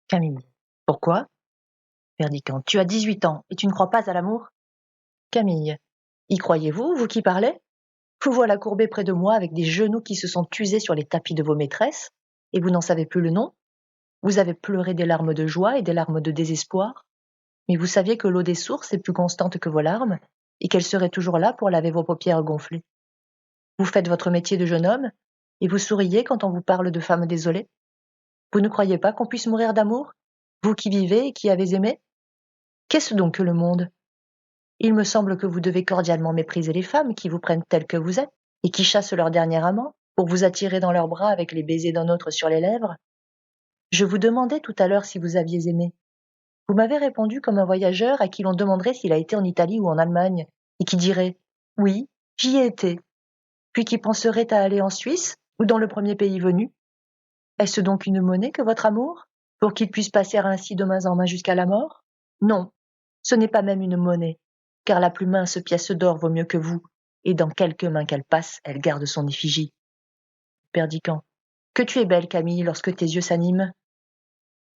Camille. Pourquoi? Perdiccand. Tu as 18 ans et tu ne crois pas à l'amour? Camille. Y croyez-vous, vous qui parlez? Vous voilà courbé près de moi avec des genoux qui se sont usés sur les tapis de vos maîtresses, et vous n'en savez plus le nom? Vous avez pleuré des larmes de joie et des larmes de désespoir, mais vous saviez que l'eau des sources est plus constante que vos larmes, et qu'elle serait toujours là pour laver vos paupières gonflées. Vous faites votre métier de jeune homme, et vous souriez quand on vous parle de femme désolée. Vous ne croyez pas qu'on puisse mourir d'amour, vous qui vivez et qui avez aimé? Qu'est-ce donc que le monde? Il me semble que vous devez cordialement mépriser les femmes qui vous prennent telles que vous êtes, et qui chassent leur dernier amant, pour vous attirer dans leurs bras avec les baisers d'un autre sur les lèvres. Je vous demandais tout à l'heure si vous aviez aimé. Vous m'avez répondu comme un voyageur à qui l'on demanderait s'il a été en Italie ou en Allemagne, et qui dirait « Oui, j'y ai été », puis qui penserait à aller en Suisse ou dans le premier pays venu. Est-ce donc une monnaie que votre amour, pour qu'il puisse passer ainsi de main en main jusqu'à la mort? Non, ce n'est pas même une monnaie, car la plus mince pièce d'or vaut mieux que vous, et dans quelque main qu'elle passe, elle garde son effigie. Perdiccand. Que tu es belle, Camille, lorsque tes yeux s'animent.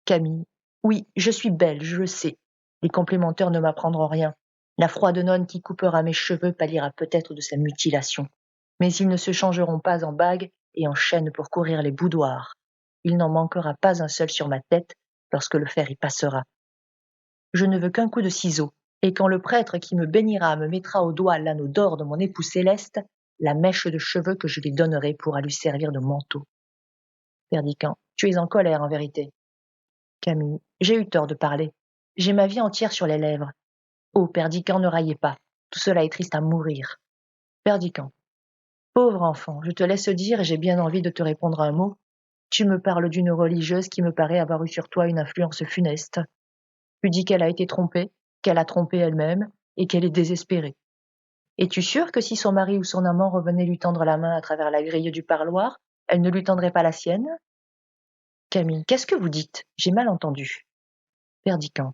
Camille. Oui, je suis belle, je le sais. Les complémentaires ne m'apprendront rien. La froide nonne qui coupera mes cheveux pâlira peut-être de sa mutilation. Mais ils ne se changeront pas en bagues et en chaînes pour courir les boudoirs. Il n'en manquera pas un seul sur ma tête lorsque le fer y passera. Je ne veux qu'un coup de ciseau, et quand le prêtre qui me bénira me mettra au doigt l'anneau d'or de mon époux céleste, la mèche de cheveux que je lui donnerai pourra lui servir de manteau. Perdiccand. Tu es en colère en vérité. Camille. J'ai eu tort de parler. J'ai ma vie entière sur les lèvres. Oh, Perdiccand, ne raillez pas. Tout cela est triste à mourir. Perdiccand. Pauvre enfant, je te laisse dire et j'ai bien envie de te répondre un mot. Tu me parles d'une religieuse qui me paraît avoir eu sur toi une influence funeste. Tu dis qu'elle a été trompée, qu'elle a trompé elle-même et qu'elle est désespérée. Es-tu sûre que si son mari ou son amant revenait lui tendre la main à travers la grille du parloir, elle ne lui tendrait pas la sienne? Camille. Qu'est-ce que vous dites? J'ai mal entendu. Perdiccand.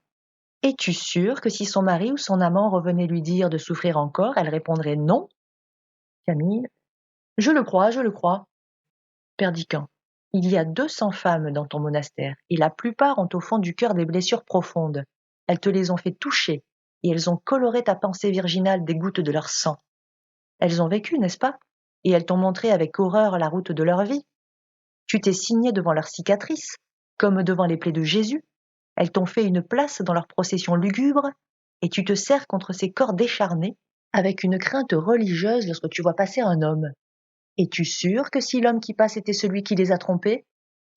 Es-tu sûre que si son mari ou son amant revenait lui dire de souffrir encore, elle répondrait non? Camille. Je le crois, je le crois. Perdiccand. Il y a 200 femmes dans ton monastère, et la plupart ont au fond du cœur des blessures profondes. Elles te les ont fait toucher, et elles ont coloré ta pensée virginale des gouttes de leur sang. Elles ont vécu, n'est-ce pas? Et elles t'ont montré avec horreur la route de leur vie. Tu t'es signé devant leurs cicatrices, comme devant les plaies de Jésus. Elles t'ont fait une place dans leur procession lugubre, et tu te serres contre ces corps décharnés avec une crainte religieuse lorsque tu vois passer un homme. Es-tu sûr que si l'homme qui passe était celui qui les a trompés,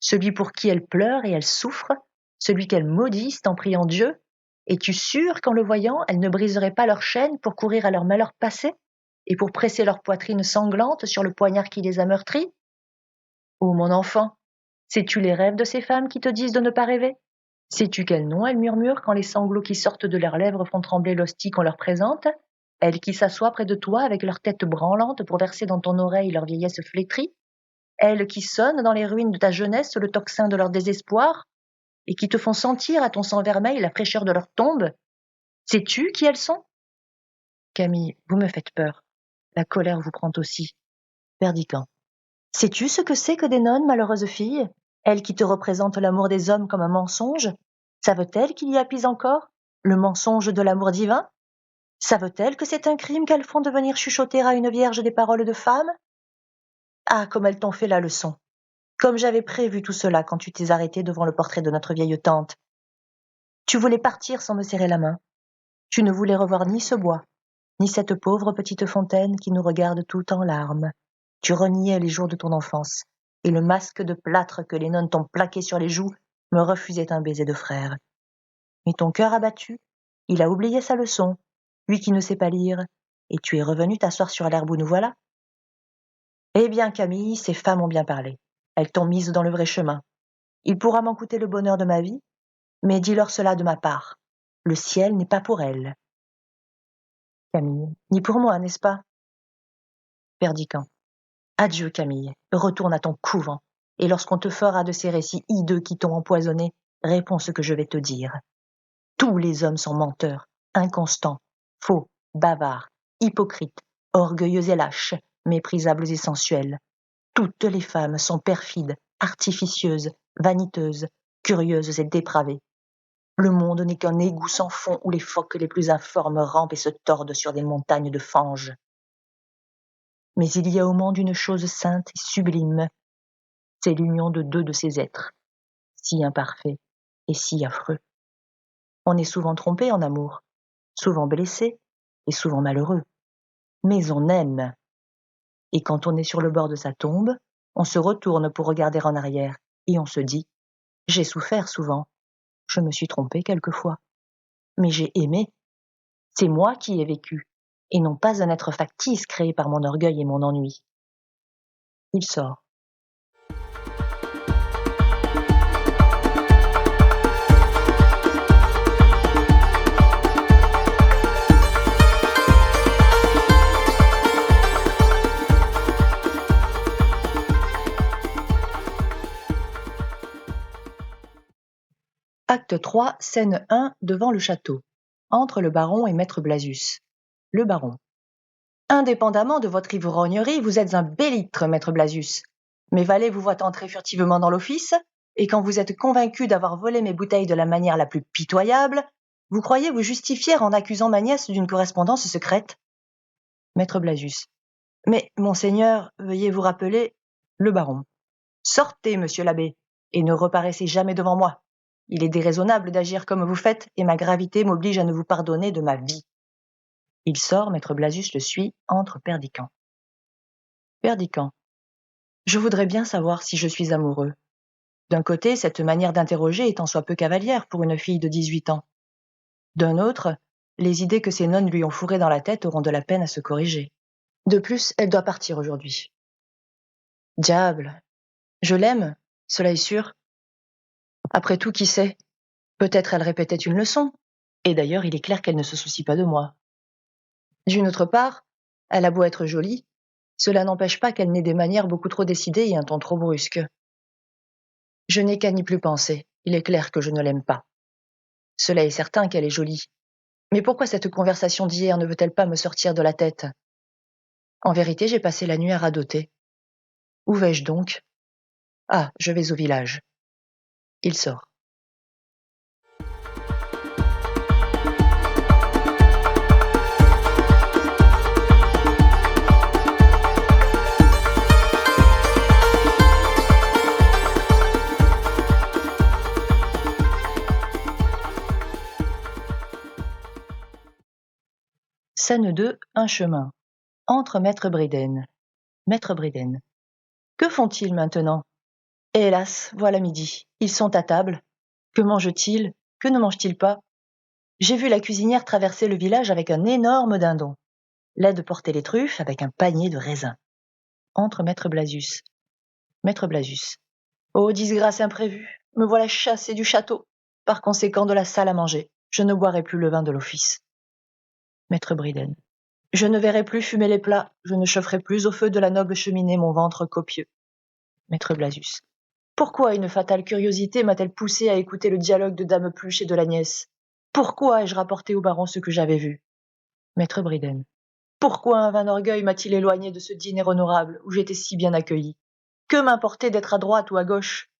celui pour qui elles pleurent et elles souffrent, celui qu'elles maudissent en priant Dieu? Es-tu sûr qu'en le voyant, elles ne briseraient pas leurs chaînes pour courir à leur malheur passé et pour presser leur poitrine sanglante sur le poignard qui les a meurtries? Oh mon enfant, sais-tu les rêves de ces femmes qui te disent de ne pas rêver? Sais-tu quel nom elles murmurent quand les sanglots qui sortent de leurs lèvres font trembler l'hostie qu'on leur présente? Elles qui s'assoient près de toi avec leur tête branlante pour verser dans ton oreille leur vieillesse flétrie? Elles qui sonnent dans les ruines de ta jeunesse le tocsin de leur désespoir et qui te font sentir à ton sang vermeil la fraîcheur de leur tombe? Sais-tu qui elles sont? Camille, vous me faites peur. La colère vous prend aussi. Perdican. Sais-tu ce que c'est que des nonnes, malheureuses filles? Elles qui te représentent l'amour des hommes comme un mensonge? Savent-elles qu'il y a pis encore? Le mensonge de l'amour divin? Savent-elles que c'est un crime qu'elles font de venir chuchoter à une vierge des paroles de femme? Ah, comme elles t'ont fait la leçon. Comme j'avais prévu tout cela quand tu t'es arrêté devant le portrait de notre vieille tante. Tu voulais partir sans me serrer la main. Tu ne voulais revoir ni ce bois, ni cette pauvre petite fontaine qui nous regarde tout en larmes. Tu reniais les jours de ton enfance, et le masque de plâtre que les nonnes t'ont plaqué sur les joues me refusait un baiser de frère. Mais ton cœur abattu, il a oublié sa leçon, lui qui ne sait pas lire, et tu es revenu t'asseoir sur l'herbe où nous voilà. Eh bien, Camille, ces femmes ont bien parlé. Elles t'ont mise dans le vrai chemin. Il pourra m'en coûter le bonheur de ma vie, mais dis-leur cela de ma part. Le ciel n'est pas pour elles. Camille, ni pour moi, n'est-ce pas? Perdican. Adieu, Camille. Retourne à ton couvent. Et lorsqu'on te fera de ces récits hideux qui t'ont empoisonné, réponds ce que je vais te dire. Tous les hommes sont menteurs, inconstants, faux, bavards, hypocrites, orgueilleux et lâches, méprisables et sensuels. Toutes les femmes sont perfides, artificieuses, vaniteuses, curieuses et dépravées. Le monde n'est qu'un égout sans fond où les phoques les plus informes rampent et se tordent sur des montagnes de fange. Mais il y a au monde une chose sainte et sublime, c'est l'union de deux de ces êtres, si imparfaits et si affreux. On est souvent trompé en amour, souvent blessé et souvent malheureux, mais on aime. Et quand on est sur le bord de sa tombe, on se retourne pour regarder en arrière et on se dit « J'ai souffert souvent, je me suis trompé quelquefois, mais j'ai aimé. C'est moi qui ai vécu, et non pas un être factice créé par mon orgueil et mon ennui. » Il sort. Acte 3, scène 1, devant le château. Entre le baron et maître Blasius. Le baron. Indépendamment de votre ivrognerie, vous êtes un bélître, maître Blasius. Mes valets vous voient entrer furtivement dans l'office, et quand vous êtes convaincu d'avoir volé mes bouteilles de la manière la plus pitoyable, vous croyez vous justifier en accusant ma nièce d'une correspondance secrète. Maître Blasius. Mais, monseigneur, veuillez vous rappeler... Le baron. Sortez, monsieur l'abbé, et ne reparaissez jamais devant moi. Il est déraisonnable d'agir comme vous faites, et ma gravité m'oblige à ne vous pardonner de ma vie. Il sort, maître Blasius le suit, entre Perdican. Perdican. Je voudrais bien savoir si je suis amoureux. D'un côté, cette manière d'interroger est en soi peu cavalière pour une fille de 18 ans. D'un autre, les idées que ces nonnes lui ont fourrées dans la tête auront de la peine à se corriger. De plus, elle doit partir aujourd'hui. Diable. Je l'aime, cela est sûr. Après tout, qui sait? Peut-être elle répétait une leçon. Et d'ailleurs, il est clair qu'elle ne se soucie pas de moi. D'une autre part, elle a beau être jolie, cela n'empêche pas qu'elle n'ait des manières beaucoup trop décidées et un ton trop brusque. Je n'ai qu'à n'y plus penser, il est clair que je ne l'aime pas. Cela est certain qu'elle est jolie. Mais pourquoi cette conversation d'hier ne veut-elle pas me sortir de la tête? En vérité, j'ai passé la nuit à radoter. Où vais-je donc? Ah, je vais au village. Il sort. Scène 2, un chemin. Entre Maître Bridhen. Maître Bridhen. Que font-ils maintenant? Hélas, voilà midi. Ils sont à table. Que mangent-ils? Que ne mangent-ils pas? J'ai vu la cuisinière traverser le village avec un énorme dindon. L'aide portait les truffes avec un panier de raisins. Entre Maître Blasius. Maître Blasius. Oh, disgrâce imprévue, me voilà chassé du château. Par conséquent de la salle à manger. Je ne boirai plus le vin de l'office. Maître Bridhen. Je ne verrai plus fumer les plats, je ne chaufferai plus au feu de la noble cheminée mon ventre copieux. Maître Blasius. Pourquoi une fatale curiosité m'a-t-elle poussé à écouter le dialogue de Dame Pluche et de la nièce? Pourquoi ai-je rapporté au baron ce que j'avais vu? Maître Bridhen. Pourquoi un vain orgueil m'a-t-il éloigné de ce dîner honorable où j'étais si bien accueilli? Que m'importait d'être à droite ou à gauche?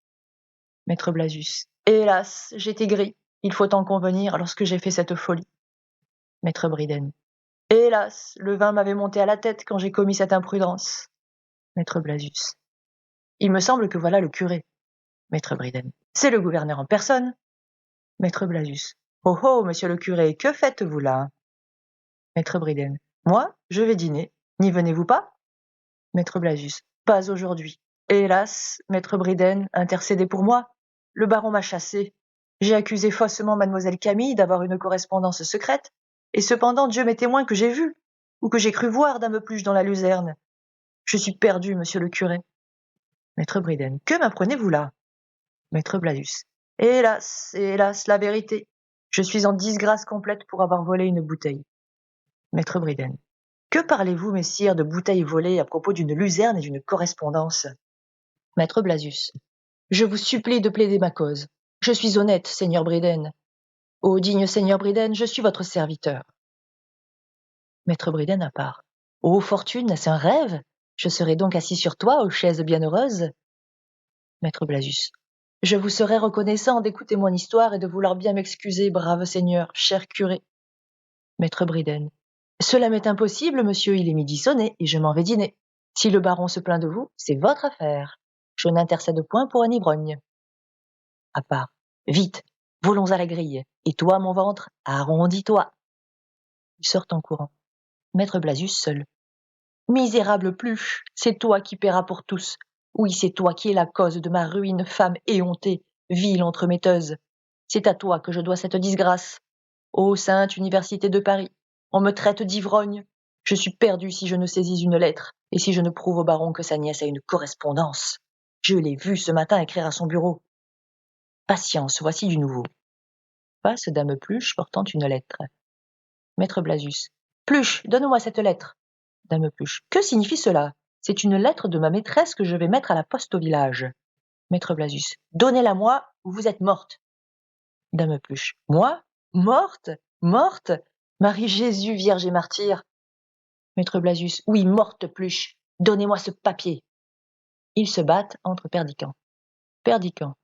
Maître Blasius. Hélas, j'étais gris, il faut en convenir lorsque j'ai fait cette folie. Maître Bridhen. Hélas, le vin m'avait monté à la tête quand j'ai commis cette imprudence. Maître Blasius. Il me semble que voilà le curé. Maître Bridhen. C'est le gouverneur en personne. Maître Blasius. Oh oh, monsieur le curé, que faites-vous là? Maître Bridhen. Moi, je vais dîner. N'y venez-vous pas? Maître Blasius. Pas aujourd'hui. Hélas, Maître Bridhen, intercédez pour moi. Le baron m'a chassé. J'ai accusé faussement mademoiselle Camille d'avoir une correspondance secrète, et cependant Dieu m'est témoin que j'ai vu, ou que j'ai cru voir Dame Pluche dans la luzerne. Je suis perdu, monsieur le curé. Maître Bridhen. Que m'apprenez-vous là? Maître Blasius. Hélas, hélas, la vérité. Je suis en disgrâce complète pour avoir volé une bouteille. Maître Bridhen. Que parlez-vous, messire, de bouteilles volées à propos d'une luzerne et d'une correspondance? Maître Blasius. Je vous supplie de plaider ma cause. Je suis honnête, seigneur Bridhen. Ô digne seigneur Bridhen, je suis votre serviteur. Maître Bridhen à part. Ô fortune, est-ce un rêve? Je serai donc assis sur toi, aux chaises bienheureuses? Maître Blasius. Je vous serais reconnaissant d'écouter mon histoire et de vouloir bien m'excuser, brave seigneur, cher curé. Maître Bridhen. Cela m'est impossible, monsieur, il est midi sonné et je m'en vais dîner. Si le baron se plaint de vous, c'est votre affaire. Je n'intercède point pour un ivrogne. À part. Vite, volons à la grille. Et toi, mon ventre, arrondis-toi. Ils sortent en courant. Maître Blasius seul. Misérable Pluche, c'est toi qui paieras pour tous. Oui, c'est toi qui es la cause de ma ruine, femme éhontée, vile entremetteuse. C'est à toi que je dois cette disgrâce. Ô sainte université de Paris, on me traite d'ivrogne. Je suis perdu si je ne saisis une lettre, et si je ne prouve au baron que sa nièce a une correspondance. Je l'ai vue ce matin écrire à son bureau. Patience, voici du nouveau. Passe Dame Pluche portant une lettre. Maître Blasius. Pluche, donne-moi cette lettre. Dame Pluche. Que signifie cela? C'est une lettre de ma maîtresse que je vais mettre à la poste au village. Maître Blasius. Donnez-la moi, ou vous êtes morte. Dame Pluche. Moi? Morte? Morte? Marie Jésus, Vierge et martyre. Maître Blasius. Oui, morte, Pluche. Donnez-moi ce papier. Ils se battent entre Perdiccans. Perdiccans.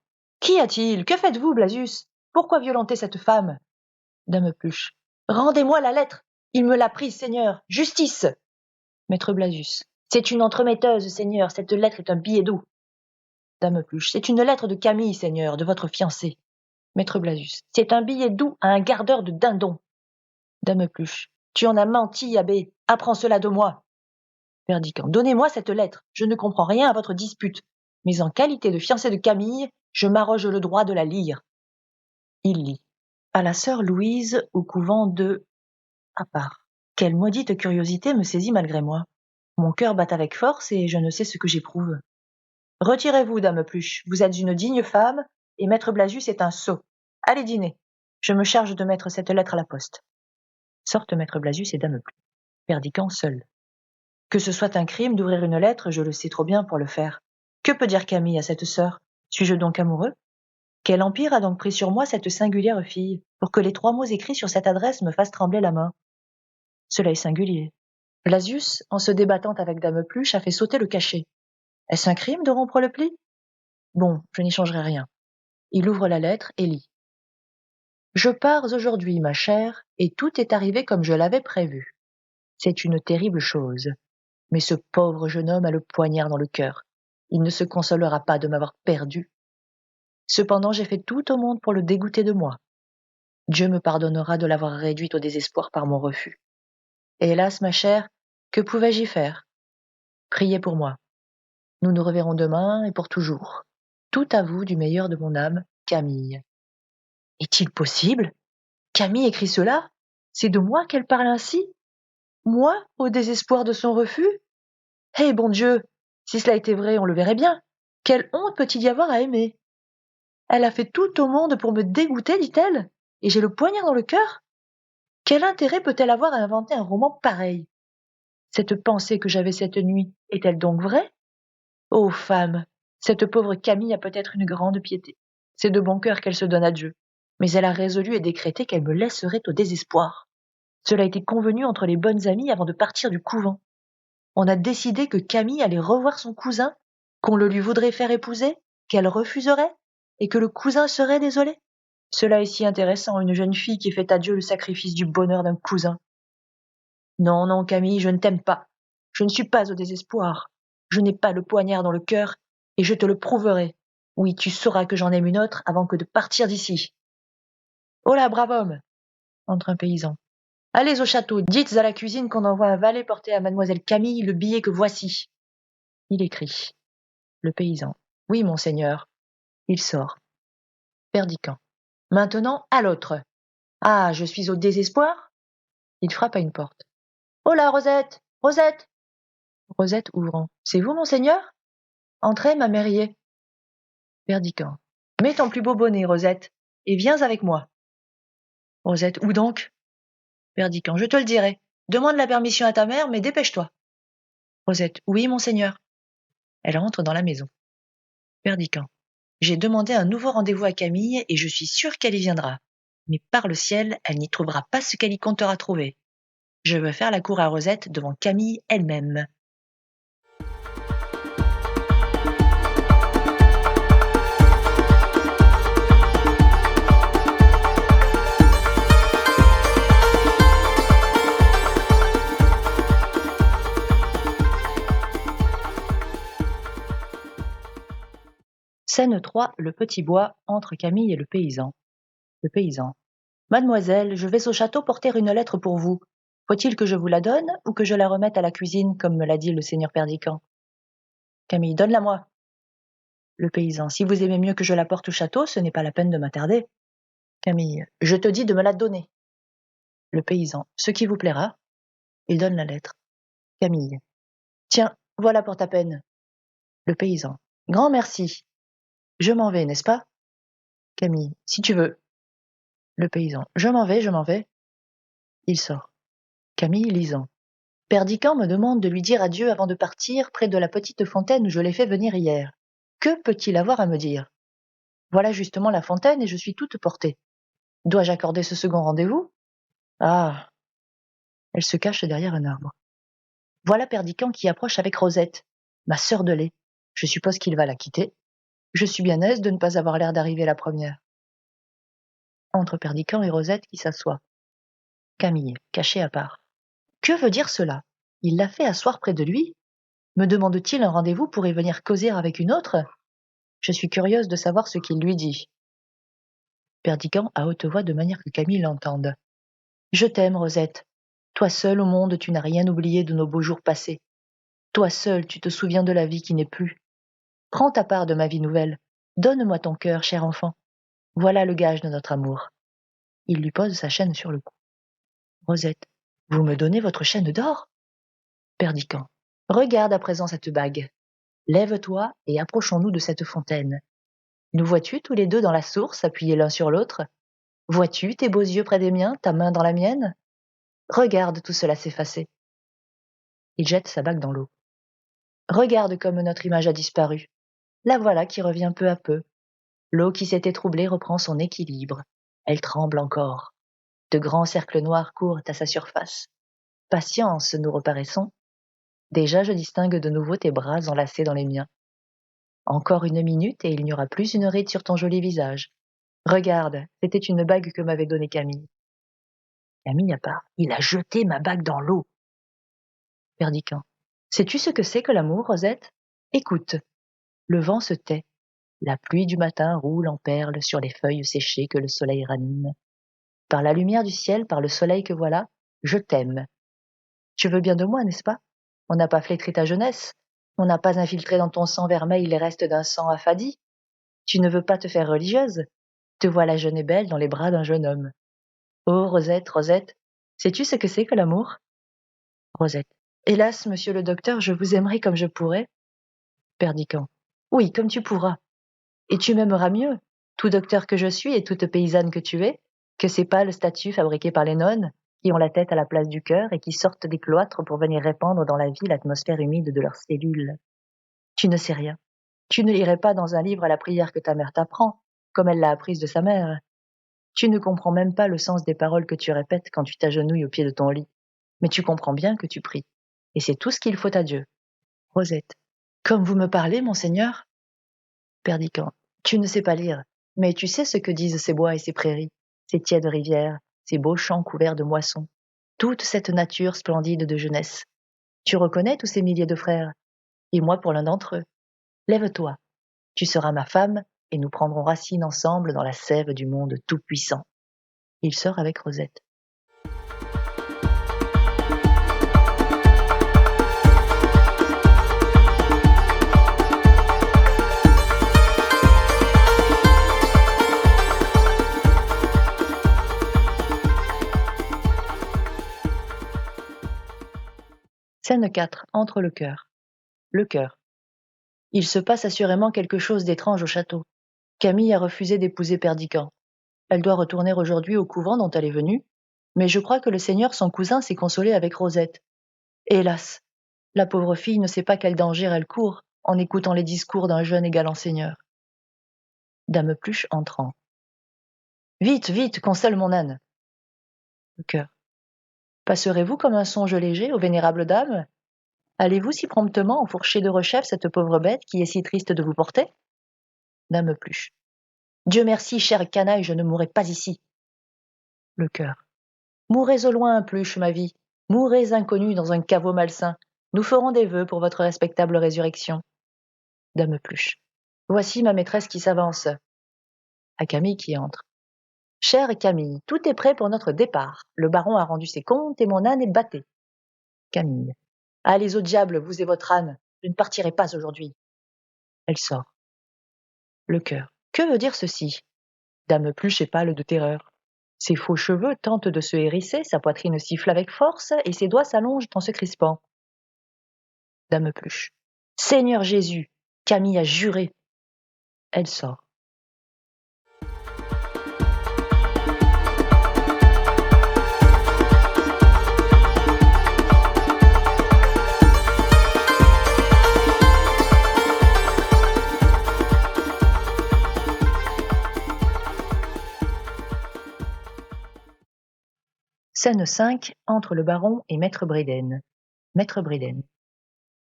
Qu'y a-t-il? Que faites-vous, Blasius? Pourquoi violenter cette femme? Dame Pluche. Rendez-moi la lettre. Il me l'a prise, Seigneur. Justice. Maître Blasius. C'est une entremetteuse, Seigneur. Cette lettre est un billet doux. Dame Pluche. C'est une lettre de Camille, Seigneur, de votre fiancé. Maître Blasius. C'est un billet doux à un gardeur de dindon. Dame Pluche. Tu en as menti, abbé. Apprends cela de moi. Perdiccans. Donnez-moi cette lettre. Je ne comprends rien à votre dispute. Mais en qualité de fiancé de Camille, je m'arroge le droit de la lire. Il lit. À la sœur Louise, au couvent de... À part. Quelle maudite curiosité me saisit malgré moi. Mon cœur bat avec force et je ne sais ce que j'éprouve. Retirez-vous, Dame Pluche. Vous êtes une digne femme et Maître Blasius est un sot. Allez dîner. Je me charge de mettre cette lettre à la poste. Sortent Maître Blasius et Dame Pluche. Perdiccans seul. Que ce soit un crime d'ouvrir une lettre, je le sais trop bien pour le faire. Que peut dire Camille à cette sœur? Suis-je donc amoureux? Quel empire a donc pris sur moi cette singulière fille, pour que les 3 mots écrits sur cette adresse me fassent trembler la main? Cela est singulier. Blasius, en se débattant avec Dame Pluche, a fait sauter le cachet. Est-ce un crime de rompre le pli? Bon, je n'y changerai rien. Il ouvre la lettre et lit. Je pars aujourd'hui, ma chère, et tout est arrivé comme je l'avais prévu. C'est une terrible chose. Mais ce pauvre jeune homme a le poignard dans le cœur. Il ne se consolera pas de m'avoir perdu. Cependant, j'ai fait tout au monde pour le dégoûter de moi. Dieu me pardonnera de l'avoir réduit au désespoir par mon refus. Hélas, ma chère, que pouvais-je y faire? Priez pour moi. Nous nous reverrons demain et pour toujours. Tout à vous du meilleur de mon âme, Camille. Est-il possible? Camille écrit cela? C'est de moi qu'elle parle ainsi? Moi, au désespoir de son refus? Eh bon Dieu! Si cela était vrai, on le verrait bien. Quelle honte peut-il y avoir à aimer? Elle a fait tout au monde pour me dégoûter, dit-elle, et j'ai le poignard dans le cœur? Quel intérêt peut-elle avoir à inventer un roman pareil? Cette pensée que j'avais cette nuit est-elle donc vraie? Ô femme! Cette pauvre Camille a peut-être une grande piété. C'est de bon cœur qu'elle se donne à Dieu. Mais elle a résolu et décrété qu'elle me laisserait au désespoir. Cela a été convenu entre les bonnes amies avant de partir du couvent. On a décidé que Camille allait revoir son cousin, qu'on le lui voudrait faire épouser, qu'elle refuserait, et que le cousin serait désolé. Cela est si intéressant, une jeune fille qui fait à Dieu le sacrifice du bonheur d'un cousin. Non, non, Camille, je ne t'aime pas. Je ne suis pas au désespoir. Je n'ai pas le poignard dans le cœur, et je te le prouverai. Oui, tu sauras que j'en aime une autre avant que de partir d'ici. Oh là, brave homme! Entre un paysan. Allez au château, dites à la cuisine qu'on envoie un valet porter à mademoiselle Camille le billet que voici. Il écrit. Le paysan. Oui, monseigneur. Il sort. Perdiccand. Maintenant, à l'autre. Ah, je suis au désespoir? Il frappe à une porte. Oh là, Rosette! Rosette! Rosette ouvrant. C'est vous, monseigneur? Entrez, ma mériée. Perdiccand. Mets ton plus beau bonnet, Rosette, et viens avec moi. Rosette. Où donc? Perdiccand. Je te le dirai. Demande la permission à ta mère, mais dépêche-toi. Rosette. Oui, monseigneur. Elle entre dans la maison. Perdiccand. J'ai demandé un nouveau rendez-vous à Camille et je suis sûr qu'elle y viendra. Mais par le ciel, elle n'y trouvera pas ce qu'elle y comptera trouver. Je veux faire la cour à Rosette devant Camille elle-même. Scène 3, le petit bois, entre Camille et le paysan. Le paysan. Mademoiselle, je vais au château porter une lettre pour vous. Faut-il que je vous la donne ou que je la remette à la cuisine, comme me l'a dit le seigneur Perdiccand? Camille, donne-la-moi. Le paysan. Si vous aimez mieux que je la porte au château, ce n'est pas la peine de m'attarder. Camille. Je te dis de me la donner. Le paysan. Ce qui vous plaira. Il donne la lettre. Camille. Tiens, voilà pour ta peine. Le paysan. Grand merci. Je m'en vais, n'est-ce pas? Camille. Si tu veux. Le paysan. Je m'en vais, je m'en vais. Il sort. Camille lisant. Perdiccand me demande de lui dire adieu avant de partir près de la petite fontaine où je l'ai fait venir hier. Que peut-il avoir à me dire? Voilà justement la fontaine et je suis toute portée. Dois-je accorder ce second rendez-vous? Ah! Elle se cache derrière un arbre. Voilà Perdiccand qui approche avec Rosette, ma sœur de lait. Je suppose qu'il va la quitter. Je suis bien aise de ne pas avoir l'air d'arriver la première. Entre Perdiccand et Rosette qui s'assoit. Camille, cachée à part. Que veut dire cela? Il l'a fait asseoir près de lui? Me demande-t-il un rendez-vous pour y venir causer avec une autre? Je suis curieuse de savoir ce qu'il lui dit. Perdiccand à haute voix de manière que Camille l'entende. Je t'aime, Rosette. Toi seule au monde tu n'as rien oublié de nos beaux jours passés. Toi seule tu te souviens de la vie qui n'est plus. Prends ta part de ma vie nouvelle. Donne-moi ton cœur, cher enfant. Voilà le gage de notre amour. Il lui pose sa chaîne sur le cou. Rosette. Vous me donnez votre chaîne d'or? Perdiccand. Regarde à présent cette bague. Lève-toi et approchons-nous de cette fontaine. Nous vois-tu tous les deux dans la source, appuyés l'un sur l'autre? Vois-tu tes beaux yeux près des miens, ta main dans la mienne? Regarde tout cela s'effacer. Il jette sa bague dans l'eau. Regarde comme notre image a disparu. La voilà qui revient peu à peu. L'eau qui s'était troublée reprend son équilibre. Elle tremble encore. De grands cercles noirs courent à sa surface. Patience, nous reparaissons. Déjà je distingue de nouveau tes bras enlacés dans les miens. Encore une minute et il n'y aura plus une ride sur ton joli visage. Regarde, c'était une bague que m'avait donnée Camille. Camille à part. Il a jeté ma bague dans l'eau. Perdiccand. Sais-tu ce que c'est que l'amour, Rosette? Écoute. Le vent se tait. La pluie du matin roule en perles sur les feuilles séchées que le soleil ranime. Par la lumière du ciel, par le soleil que voilà, je t'aime. Tu veux bien de moi, n'est-ce pas? On n'a pas flétri ta jeunesse. On n'a pas infiltré dans ton sang vermeil les restes d'un sang affadi. Tu ne veux pas te faire religieuse. Te voilà jeune et belle dans les bras d'un jeune homme. Oh, Rosette, Rosette, sais-tu ce que c'est que l'amour? Rosette. Hélas, monsieur le docteur, je vous aimerai comme je pourrais. Perdiccand. Oui, comme tu pourras. Et tu m'aimeras mieux, tout docteur que je suis et toute paysanne que tu es, que ces pâles statues fabriquées par les nonnes, qui ont la tête à la place du cœur et qui sortent des cloîtres pour venir répandre dans la vie l'atmosphère humide de leurs cellules. Tu ne sais rien. Tu ne lirais pas dans un livre à la prière que ta mère t'apprend, comme elle l'a apprise de sa mère. Tu ne comprends même pas le sens des paroles que tu répètes quand tu t'agenouilles au pied de ton lit. Mais tu comprends bien que tu pries. Et c'est tout ce qu'il faut à Dieu. Rosette. Comme vous me parlez, monseigneur? Perdiccand. Tu ne sais pas lire, mais tu sais ce que disent ces bois et ces prairies, ces tièdes rivières, ces beaux champs couverts de moissons, toute cette nature splendide de jeunesse. Tu reconnais tous ces milliers de frères, et moi pour l'un d'entre eux. Lève-toi, tu seras ma femme, et nous prendrons racine ensemble dans la sève du monde tout-puissant. Il sort avec Rosette. Scène 4. Entre le cœur. Le cœur. Il se passe assurément quelque chose d'étrange au château. Camille a refusé d'épouser Perdiccand. Elle doit retourner aujourd'hui au couvent dont elle est venue, mais je crois que le seigneur son cousin s'est consolé avec Rosette. Hélas, la pauvre fille ne sait pas quel danger elle court en écoutant les discours d'un jeune et galant seigneur. Dame Pluche entrant. Vite, vite, console mon âne. Le cœur. Passerez-vous comme un songe léger, ô vénérable dame? Allez-vous si promptement enfourcher de rechef cette pauvre bête qui est si triste de vous porter? Dame Pluche. Dieu merci, chère canaille, je ne mourrai pas ici. Le cœur. Mourez au loin, Pluche, ma vie. Mourez inconnu dans un caveau malsain. Nous ferons des vœux pour votre respectable résurrection. Dame Pluche. Voici ma maîtresse qui s'avance. À Camille qui entre. Chère Camille, tout est prêt pour notre départ. Le baron a rendu ses comptes et mon âne est batté. Camille. Allez au diable, vous et votre âne. Je ne partirai pas aujourd'hui. Elle sort. Le cœur. Que veut dire ceci? Dame Pluche est pâle de terreur. Ses faux cheveux tentent de se hérisser, sa poitrine siffle avec force et ses doigts s'allongent en se crispant. Dame Pluche. Seigneur Jésus, Camille a juré. Elle sort. Scène 5. Entre le baron et Maître Bréden. Maître Bréden.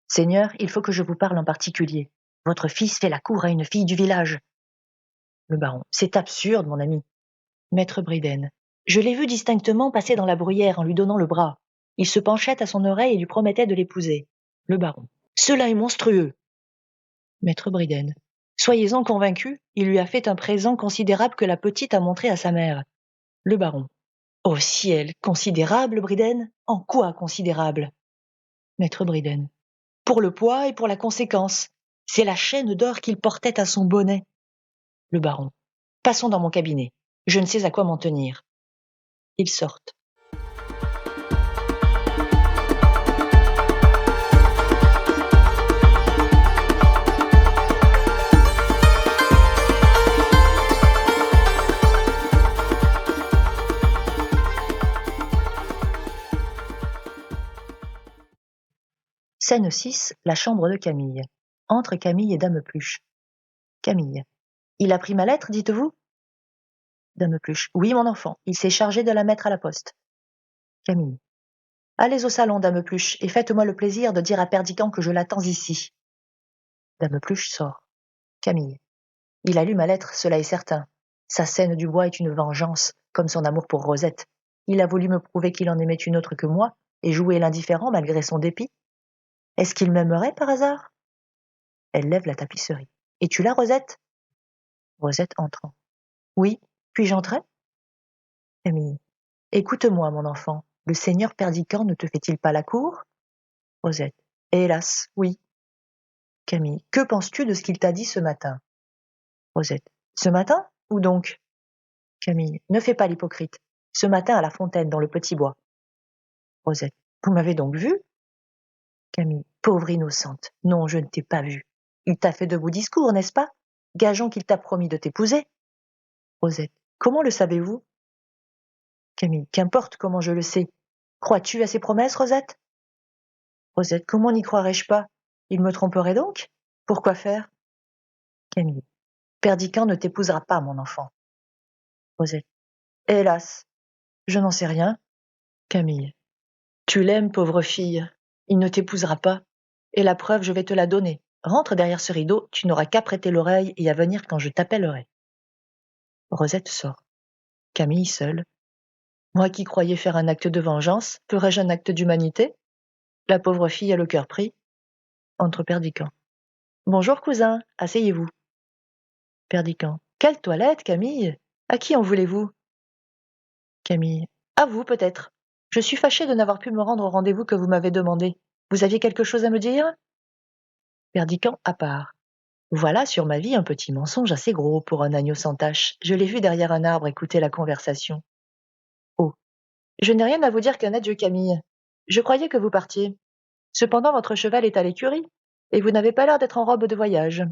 Seigneur, il faut que je vous parle en particulier. Votre fils fait la cour à une fille du village. Le baron. C'est absurde, mon ami. Maître Bréden. Je l'ai vu distinctement passer dans la bruyère en lui donnant le bras. Il se penchait à son oreille et lui promettait de l'épouser. Le baron. Cela est monstrueux. Maître Bréden. Soyez-en convaincu, il lui a fait un présent considérable que la petite a montré à sa mère. Le baron. Ô ciel, considérable, Bréden? En quoi considérable? Maître Bréden. Pour le poids et pour la conséquence. C'est la chaîne d'or qu'il portait à son bonnet. Le baron. Passons dans mon cabinet. Je ne sais à quoi m'en tenir. Ils sortent. Scène 6. La chambre de Camille. Entre Camille et Dame Pluche. Camille. Il a pris ma lettre, dites-vous? Dame Pluche. Oui, mon enfant, il s'est chargé de la mettre à la poste. Camille. Allez au salon, Dame Pluche, et faites-moi le plaisir de dire à Perdiccand que je l'attends ici. Dame Pluche sort. Camille. Il a lu ma lettre, cela est certain. Sa scène du bois est une vengeance, comme son amour pour Rosette. Il a voulu me prouver qu'il en aimait une autre que moi, et jouer l'indifférent malgré son dépit. Est-ce qu'il m'aimerait par hasard? Elle lève la tapisserie. Es-tu là, Rosette? Rosette entrant. Oui, puis-je entrer? Camille. Écoute-moi, mon enfant. le seigneur Perdican ne te fait-il pas la cour? Rosette. Hélas, oui. Camille. Que penses-tu de ce qu'il t'a dit ce matin? Rosette. Ce matin? Où donc? Camille. Ne fais pas l'hypocrite. Ce matin à la fontaine, dans le petit bois. Rosette. Vous m'avez donc vue? Camille. Pauvre innocente. Non, je ne t'ai pas vue. Il t'a fait de beaux discours, n'est-ce pas? Gageons qu'il t'a promis de t'épouser. Rosette. Comment le savez-vous? Camille. Qu'importe comment je le sais. Crois-tu à ses promesses, Rosette? Rosette. Comment n'y croirais-je pas? Il me tromperait donc? Pourquoi faire? Camille. Perdican ne t'épousera pas, mon enfant. Rosette. Hélas, je n'en sais rien. Camille. Tu l'aimes, pauvre fille. Il ne t'épousera pas. Et la preuve, je vais te la donner. Rentre derrière ce rideau, tu n'auras qu'à prêter l'oreille et à venir quand je t'appellerai. Rosette sort. Camille seule. Moi qui croyais faire un acte de vengeance, ferais-je un acte d'humanité? La pauvre fille a le cœur pris. Entre Perdican. Bonjour cousin, asseyez-vous. Perdican. Quelle toilette, Camille? À qui en voulez-vous? Camille. À vous, peut-être. Je suis fâchée de n'avoir pu me rendre au rendez-vous que vous m'avez demandé. Vous aviez quelque chose à me dire? Perdican à part. Voilà sur ma vie un petit mensonge assez gros pour un agneau sans tache. Je l'ai vu derrière un arbre écouter la conversation. Oh. Je n'ai rien à vous dire qu'un adieu, Camille. Je croyais que vous partiez. Cependant, votre cheval est à l'écurie, et vous n'avez pas l'air d'être en robe de voyage.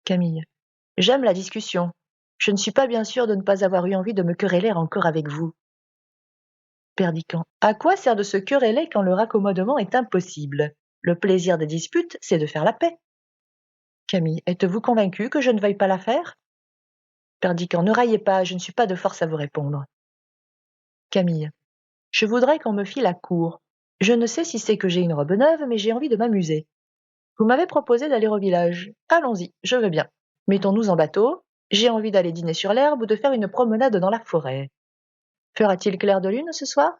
Camille. J'aime la discussion. Je ne suis pas bien sûre de ne pas avoir eu envie de me quereller encore avec vous. Perdican. À quoi sert de se quereller quand le raccommodement est impossible? Le plaisir des disputes, c'est de faire la paix. Camille. Êtes-vous convaincu que je ne veuille pas la faire? Perdican. Ne raillez pas, je ne suis pas de force à vous répondre. Camille. Je voudrais qu'on me fît la cour. Je ne sais si c'est que j'ai une robe neuve, mais j'ai envie de m'amuser. Vous m'avez proposé d'aller au village. Allons-y, je veux bien. Mettons-nous en bateau. J'ai envie d'aller dîner sur l'herbe ou de faire une promenade dans la forêt. Fera-t-il clair de lune ce soir?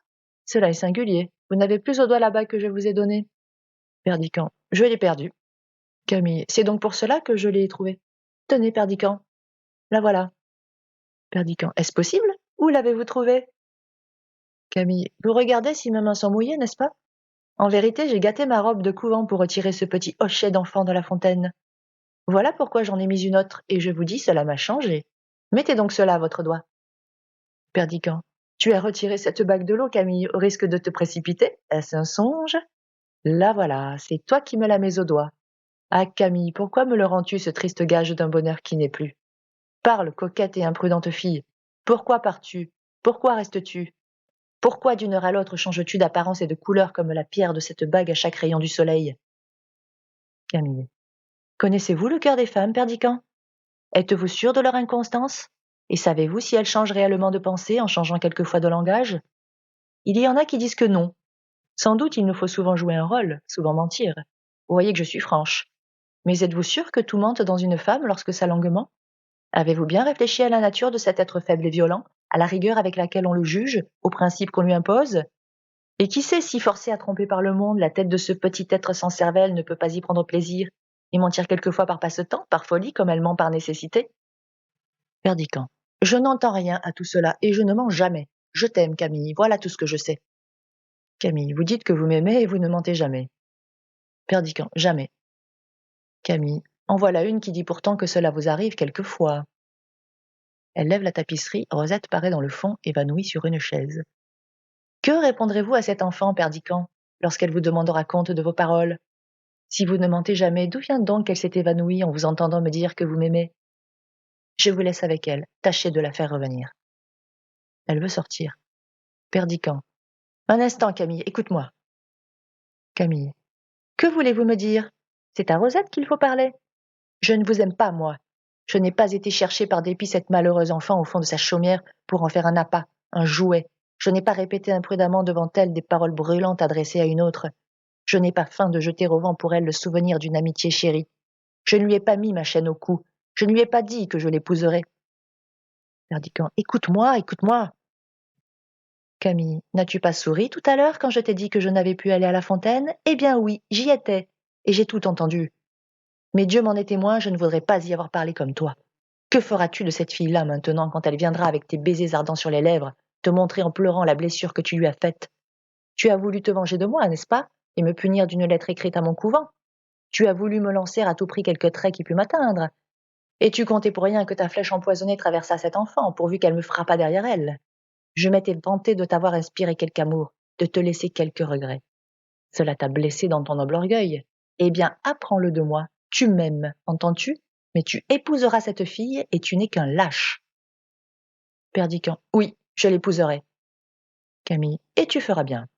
Cela est singulier. Vous n'avez plus au doigt la bague que je vous ai donnée. Perdican. Je l'ai perdue. Camille. C'est donc pour cela que je l'ai trouvée. Tenez, Perdican. La voilà. Perdican. Est-ce possible? Où l'avez-vous trouvée? Camille. Vous regardez si mes mains sont mouillées, n'est-ce pas? En vérité, j'ai gâté ma robe de couvent pour retirer ce petit hochet d'enfant de la fontaine. Voilà pourquoi j'en ai mis une autre, et je vous dis, cela m'a changé. Mettez donc cela à votre doigt. Perdican. Tu as retiré cette bague de l'eau, Camille, au risque de te précipiter? Est-ce un songe? La voilà, c'est toi qui me la mets au doigt. Ah, Camille, pourquoi me le rends-tu, ce triste gage d'un bonheur qui n'est plus? Parle, coquette et imprudente fille. Pourquoi pars-tu? Pourquoi restes-tu? Pourquoi d'une heure à l'autre changes-tu d'apparence et de couleur comme la pierre de cette bague à chaque rayon du soleil? Camille. Connaissez-vous le cœur des femmes, Perdican? Êtes-vous sûr de leur inconstance? Et savez-vous si elles changent réellement de pensée en changeant quelquefois de langage? Il y en a qui disent que non. Sans doute il nous faut souvent jouer un rôle, souvent mentir. Vous voyez que je suis franche. Mais êtes-vous sûr que tout mente dans une femme lorsque sa langue ment? Avez-vous bien réfléchi à la nature de cet être faible et violent, à la rigueur avec laquelle on le juge, aux principes qu'on lui impose? Et qui sait si, forcé à tromper par le monde, la tête de ce petit être sans cervelle ne peut pas y prendre plaisir, et mentir quelquefois par passe-temps, par folie, comme elle ment par nécessité? Perdican. Je n'entends rien à tout cela, et je ne mens jamais. Je t'aime, Camille, voilà tout ce que je sais. Camille. Vous dites que vous m'aimez et vous ne mentez jamais. Perdican. Jamais. Camille. En voilà une qui dit pourtant que cela vous arrive quelquefois. Elle lève la tapisserie, Rosette paraît dans le fond, évanouie sur une chaise. Que répondrez-vous à cet enfant, Perdican, lorsqu'elle vous demandera compte de vos paroles? Si vous ne mentez jamais, d'où vient donc qu'elle s'est évanouie en vous entendant me dire que vous m'aimez? Je vous laisse avec elle, tâchez de la faire revenir. Elle veut sortir. Perdican. Un instant, Camille, écoute-moi. Camille. Que voulez-vous me dire? C'est à Rosette qu'il faut parler. Je ne vous aime pas, moi. Je n'ai pas été chercher par dépit cette malheureuse enfant au fond de sa chaumière pour en faire un appât, un jouet. Je n'ai pas répété imprudemment devant elle des paroles brûlantes adressées à une autre. Je n'ai pas faim de jeter au vent pour elle le souvenir d'une amitié chérie. Je ne lui ai pas mis ma chaîne au cou. Je ne lui ai pas dit que je l'épouserais. Perdican. Écoute-moi, écoute-moi. Camille. N'as-tu pas souri tout à l'heure quand je t'ai dit que je n'avais pu aller à la fontaine? Eh bien oui, j'y étais. Et j'ai tout entendu. Mais Dieu m'en est témoin, je ne voudrais pas y avoir parlé comme toi. Que feras-tu de cette fille-là maintenant quand elle viendra avec tes baisers ardents sur les lèvres, te montrer en pleurant la blessure que tu lui as faite? Tu as voulu te venger de moi, n'est-ce pas, et me punir d'une lettre écrite à mon couvent. Tu as voulu me lancer à tout prix quelques traits qui pût m'atteindre. Et tu comptais pour rien que ta flèche empoisonnée traversât cet enfant, pourvu qu'elle me frappât derrière elle. Je m'étais vanté de t'avoir inspiré quelque amour, de te laisser quelques regrets. Cela t'a blessé dans ton noble orgueil. Eh bien, apprends-le de moi. Tu m'aimes, entends-tu? Mais tu épouseras cette fille et tu n'es qu'un lâche. Perdiccas. Oui, je l'épouserai. Camille. Et tu feras bien.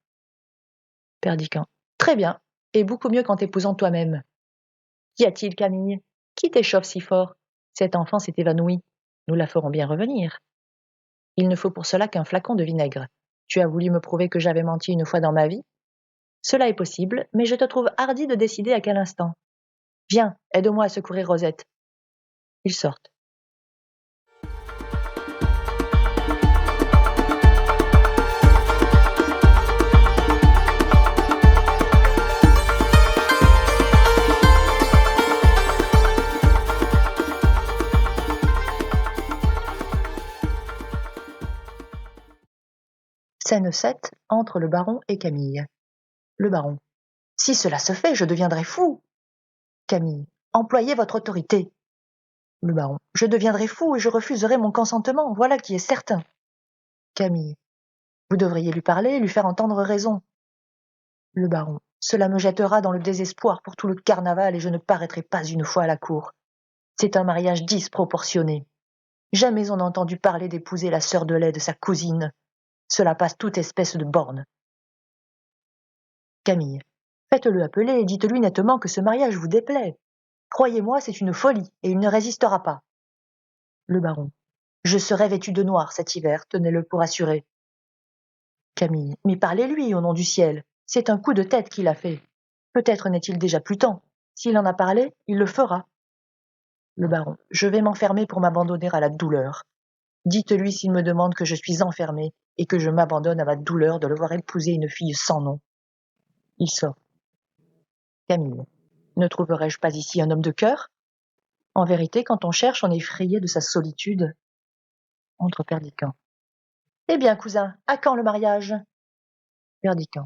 Perdiccas. Très bien, et beaucoup mieux qu'en t'épousant toi-même. Qu'y a-t-il, Camille? Qui t'échauffe si fort? Cet enfant s'est évanoui. Nous la ferons bien revenir. Il ne faut pour cela qu'un flacon de vinaigre. Tu as voulu me prouver que j'avais menti une fois dans ma vie? Cela est possible, mais je te trouve hardi de décider à quel instant. Viens, aide-moi à secourir Rosette. Ils sortent. Scène 7, entre le baron et Camille. Le baron. Si cela se fait, je deviendrai fou. Camille. Employez votre autorité. Le baron. Je deviendrai fou et je refuserai mon consentement, voilà qui est certain. Camille. Vous devriez lui parler, lui faire entendre raison. Le baron. Cela me jettera dans le désespoir pour tout le carnaval et je ne paraîtrai pas une fois à la cour. C'est un mariage disproportionné. Jamais on n'a entendu parler d'épouser la sœur de lait de sa cousine. Cela passe toute espèce de borne. Camille. Faites-le appeler et dites-lui nettement que ce mariage vous déplaît. Croyez-moi, c'est une folie et il ne résistera pas. Le baron. Je serai vêtu de noir cet hiver, tenez-le pour assuré. Camille. Mais parlez-lui, au nom du ciel. C'est un coup de tête qu'il a fait. Peut-être n'est-il déjà plus temps. S'il en a parlé, il le fera. Le baron. Je vais m'enfermer pour m'abandonner à la douleur. Dites-lui s'il me demande que je suis enfermé et que je m'abandonne à ma douleur de le voir épouser une fille sans nom. Il sort. Camille. Ne trouverai-je pas ici un homme de cœur? En vérité, quand on cherche, on est effrayé de sa solitude. Entre Perdiccas. Eh bien, cousin, à quand le mariage? Perdiccas.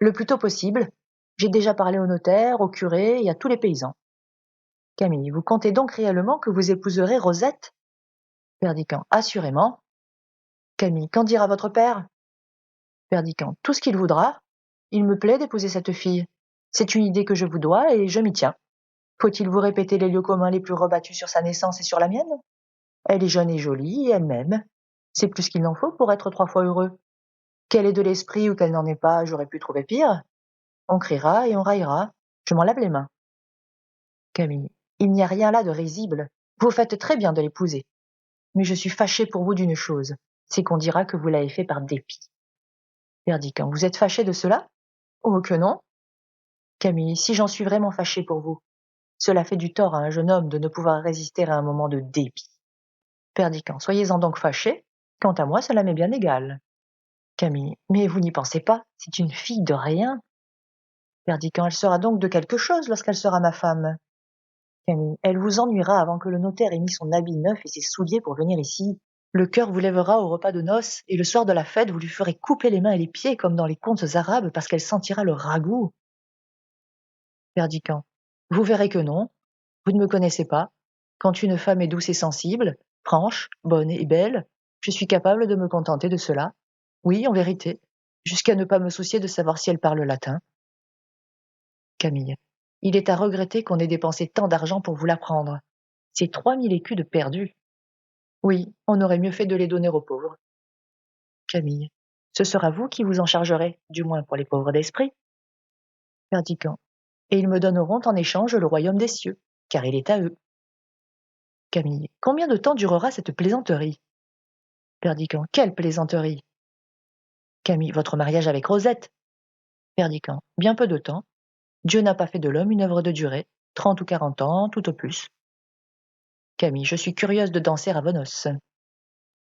Le plus tôt possible. J'ai déjà parlé au notaire, au curé et à tous les paysans. Camille. Vous comptez donc réellement que vous épouserez Rosette? Perdiccas. Assurément. Camille. Qu'en dira votre père? Perdiccas. Tout ce qu'il voudra. Il me plaît d'épouser cette fille. C'est une idée que je vous dois et je m'y tiens. Faut-il vous répéter les lieux communs les plus rebattus sur sa naissance et sur la mienne? Elle est jeune et jolie et elle m'aime. C'est plus qu'il n'en faut pour être 3 fois heureux. Qu'elle ait de l'esprit ou qu'elle n'en ait pas, j'aurais pu trouver pire. On criera et on raillera. Je m'en lave les mains. Camille. Il n'y a rien là de risible. Vous faites très bien de l'épouser. Mais je suis fâchée pour vous d'une chose. C'est qu'on dira que vous l'avez fait par dépit. Perdiccas. Vous êtes fâché de cela? Oh que non. Camille. Si j'en suis vraiment fâchée pour vous. Cela fait du tort à un jeune homme de ne pouvoir résister à un moment de dépit. Perdiccas. Soyez-en donc fâché. Quant à moi, cela m'est bien égal. Camille. Mais vous n'y pensez pas, c'est une fille de rien. Perdiccas. Elle sera donc de quelque chose lorsqu'elle sera ma femme. Camille. Elle vous ennuiera avant que le notaire ait mis son habit neuf et ses souliers pour venir ici. Le cœur vous lèvera au repas de noces, et le soir de la fête, vous lui ferez couper les mains et les pieds comme dans les contes arabes parce qu'elle sentira le ragoût. Perdiccas. Vous verrez que non. Vous ne me connaissez pas. Quand une femme est douce et sensible, franche, bonne et belle, je suis capable de me contenter de cela. Oui, en vérité, jusqu'à ne pas me soucier de savoir si elle parle latin. Camille. Il est à regretter qu'on ait dépensé tant d'argent pour vous l'apprendre. C'est 3000 écus de perdus. Oui, on aurait mieux fait de les donner aux pauvres. Camille. Ce sera vous qui vous en chargerez, du moins pour les pauvres d'esprit. Perdiccas. Et ils me donneront en échange le royaume des cieux, car il est à eux. Camille. Combien de temps durera cette plaisanterie? Perdiccas. Quelle plaisanterie? Camille. Votre mariage avec Rosette. Perdiccas. Bien peu de temps. Dieu n'a pas fait de l'homme une œuvre de durée, 30 ou 40 ans, tout au plus. Camille. Je suis curieuse de danser à vos noces.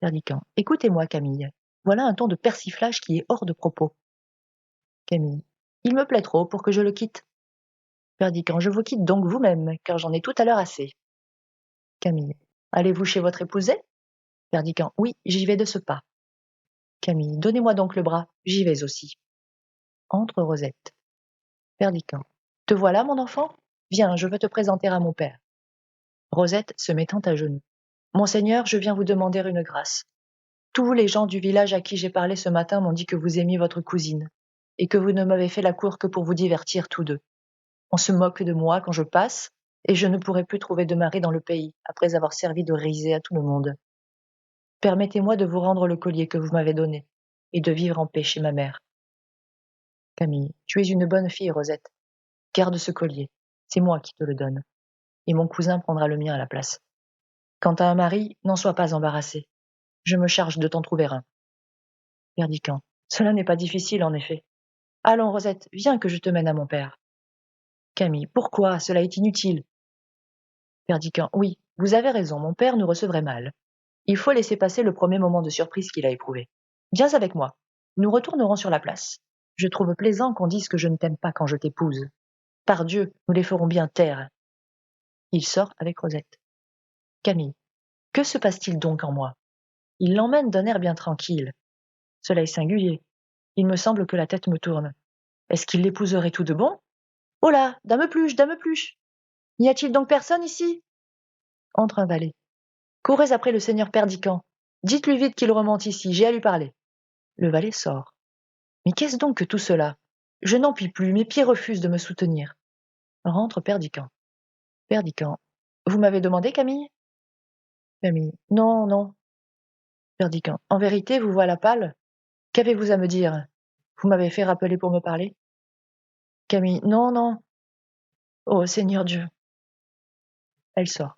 Perdiccas. Écoutez-moi, Camille. Voilà un ton de persiflage qui est hors de propos. Camille. Il me plaît trop pour que je le quitte. Perdiccas. Je vous quitte donc vous-même, car j'en ai tout à l'heure assez. Camille. Allez-vous chez votre épousée? Perdiccas. Oui, j'y vais de ce pas. Camille. Donnez-moi donc le bras, j'y vais aussi. Entre Rosette. Perdiccand. Te voilà, mon enfant? Viens, je veux te présenter à mon père. Rosette se mettant à genoux. Monseigneur, je viens vous demander une grâce. Tous les gens du village à qui j'ai parlé ce matin m'ont dit que vous aimiez votre cousine, et que vous ne m'avez fait la cour que pour vous divertir tous deux. On se moque de moi quand je passe, et je ne pourrai plus trouver de mari dans le pays, après avoir servi de risée à tout le monde. Permettez-moi de vous rendre le collier que vous m'avez donné, et de vivre en paix chez ma mère. Camille, tu es une bonne fille, Rosette. Garde ce collier, c'est moi qui te le donne, et mon cousin prendra le mien à la place. Quant à un mari, n'en sois pas embarrassé. Je me charge de t'en trouver un. Perdiccand. Cela n'est pas difficile, en effet. Allons, Rosette, viens que je te mène à mon père. Camille. Pourquoi? Cela est inutile. Perdiccand. Oui, vous avez raison, mon père nous recevrait mal. Il faut laisser passer le premier moment de surprise qu'il a éprouvé. Viens avec moi. Nous retournerons sur la place. Je trouve plaisant qu'on dise que je ne t'aime pas quand je t'épouse. Pardieu, nous les ferons bien taire. Il sort avec Rosette. Camille. Que se passe-t-il donc en moi? Il l'emmène d'un air bien tranquille. Cela est singulier. Il me semble que la tête me tourne. Est-ce qu'il l'épouserait tout de bon? Oh là, dame Pluche, dame Pluche! N'y a-t-il donc personne ici? Entre un valet. Courez après le seigneur Perdiccand. Dites-lui vite qu'il remonte ici, j'ai à lui parler. Le valet sort. Mais qu'est-ce donc que tout cela? Je n'en puis plus, mes pieds refusent de me soutenir. Rentre Perdiccand. Perdiccand. Vous m'avez demandé, Camille? Camille. Non, non. Perdiccand. En vérité, vous voilà pâle? Qu'avez-vous à me dire? Vous m'avez fait rappeler pour me parler? Camille. Non, non. Oh, Seigneur Dieu. Elle sort.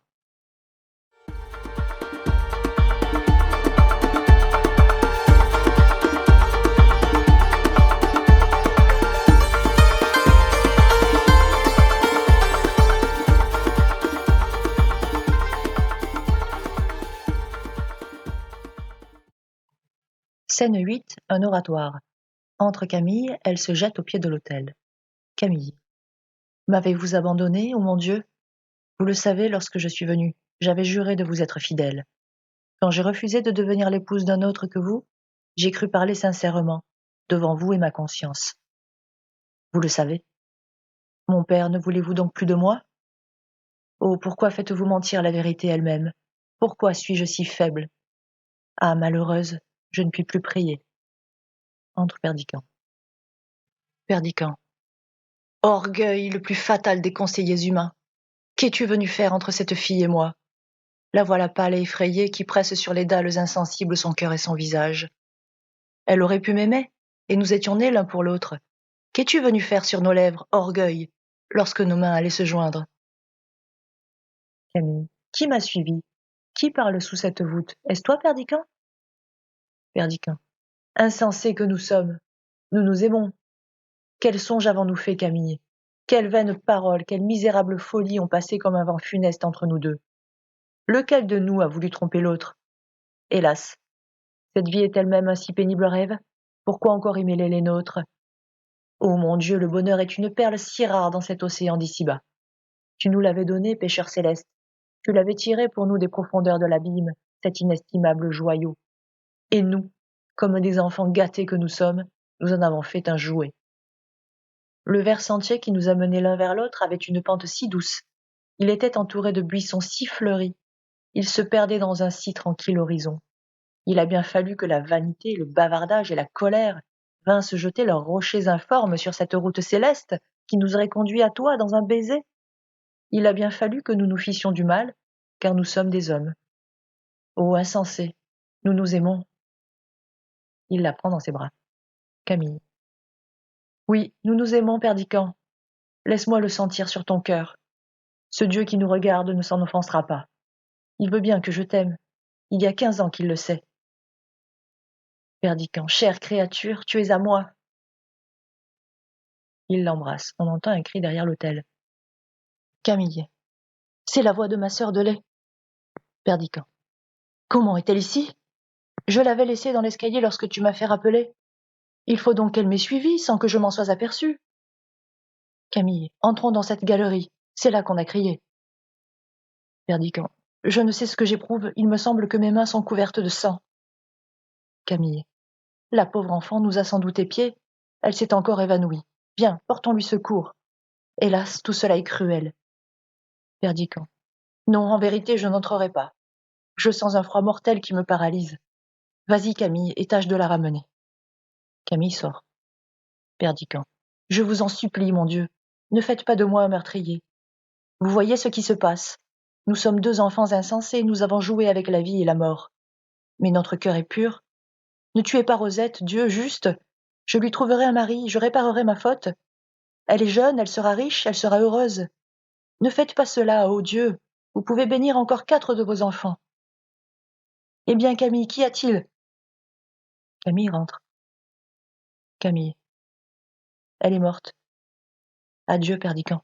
Scène 8, un oratoire. Entre Camille, elle se jette au pied de l'autel. Camille. M'avez-vous abandonné, ô mon Dieu? Vous le savez, lorsque je suis venue, j'avais juré de vous être fidèle. Quand j'ai refusé de devenir l'épouse d'un autre que vous, j'ai cru parler sincèrement, devant vous et ma conscience. Vous le savez. Mon père, ne voulez-vous donc plus de moi? Oh, pourquoi faites-vous mentir la vérité elle-même? Pourquoi suis-je si faible? Ah, malheureuse, je ne puis plus prier. Entre Perdiccand. Perdiccand. Orgueil, le plus fatal des conseillers humains. Qu'es-tu venu faire entre cette fille et moi? La voilà pâle et effrayée qui presse sur les dalles insensibles son cœur et son visage. Elle aurait pu m'aimer, et nous étions nés l'un pour l'autre. Qu'es-tu venu faire sur nos lèvres, orgueil, lorsque nos mains allaient se joindre? Camille. Qui m'a suivi? Qui parle sous cette voûte? Est-ce toi, Perdiccand? Perdiccand. Insensés que nous sommes. Nous nous aimons. Quel songe avons-nous fait, Camille? Quelles vaines paroles, quelle misérable folie ont passé comme un vent funeste entre nous deux. Lequel de nous a voulu tromper l'autre? Hélas, cette vie est elle-même un si pénible rêve? Pourquoi encore y mêler les nôtres? Oh mon Dieu, le bonheur est une perle si rare dans cet océan d'ici-bas. Tu nous l'avais donné, pécheur céleste. Tu l'avais tiré pour nous des profondeurs de l'abîme, cet inestimable joyau. Et nous, comme des enfants gâtés que nous sommes, nous en avons fait un jouet. Le vert sentier qui nous a menés l'un vers l'autre avait une pente si douce. Il était entouré de buissons si fleuris. Il se perdait dans un si tranquille horizon. Il a bien fallu que la vanité, le bavardage et la colère vinssent jeter leurs rochers informes sur cette route céleste qui nous aurait conduits à toi dans un baiser. Il a bien fallu que nous nous fissions du mal, car nous sommes des hommes. Ô insensé, nous nous aimons. Il la prend dans ses bras. Camille. Oui, nous nous aimons, Perdiccand. Laisse-moi le sentir sur ton cœur. Ce Dieu qui nous regarde ne s'en offensera pas. Il veut bien que je t'aime. Il y a 15 ans qu'il le sait. Perdiccand. Chère créature, tu es à moi. Il l'embrasse. On entend un cri derrière l'autel. Camille. C'est la voix de ma sœur de lait. Perdiccand. Comment est-elle ici? Je l'avais laissée dans l'escalier lorsque tu m'as fait rappeler. Il faut donc qu'elle m'ait suivie sans que je m'en sois aperçue. Camille. Entrons dans cette galerie. C'est là qu'on a crié. Perdiccand. Je ne sais ce que j'éprouve. Il me semble que mes mains sont couvertes de sang. Camille. La pauvre enfant nous a sans doute épiés. Elle s'est encore évanouie. Viens, portons-lui secours. Hélas, tout cela est cruel. Perdiccand. Non, en vérité, je n'entrerai pas. Je sens un froid mortel qui me paralyse. Vas-y, Camille, et tâche de la ramener. Camille sort. Perdiccand. Je vous en supplie, mon Dieu, ne faites pas de moi un meurtrier. Vous voyez ce qui se passe. Nous sommes deux enfants insensés, nous avons joué avec la vie et la mort. Mais notre cœur est pur. Ne tuez pas Rosette, Dieu juste. Je lui trouverai un mari, je réparerai ma faute. Elle est jeune, elle sera riche, elle sera heureuse. Ne faites pas cela, ô Dieu. Vous pouvez bénir encore 4 de vos enfants. Eh bien, Camille, qu'y a-t-il? Camille rentre. Camille. Elle est morte. Adieu, Perdiccand.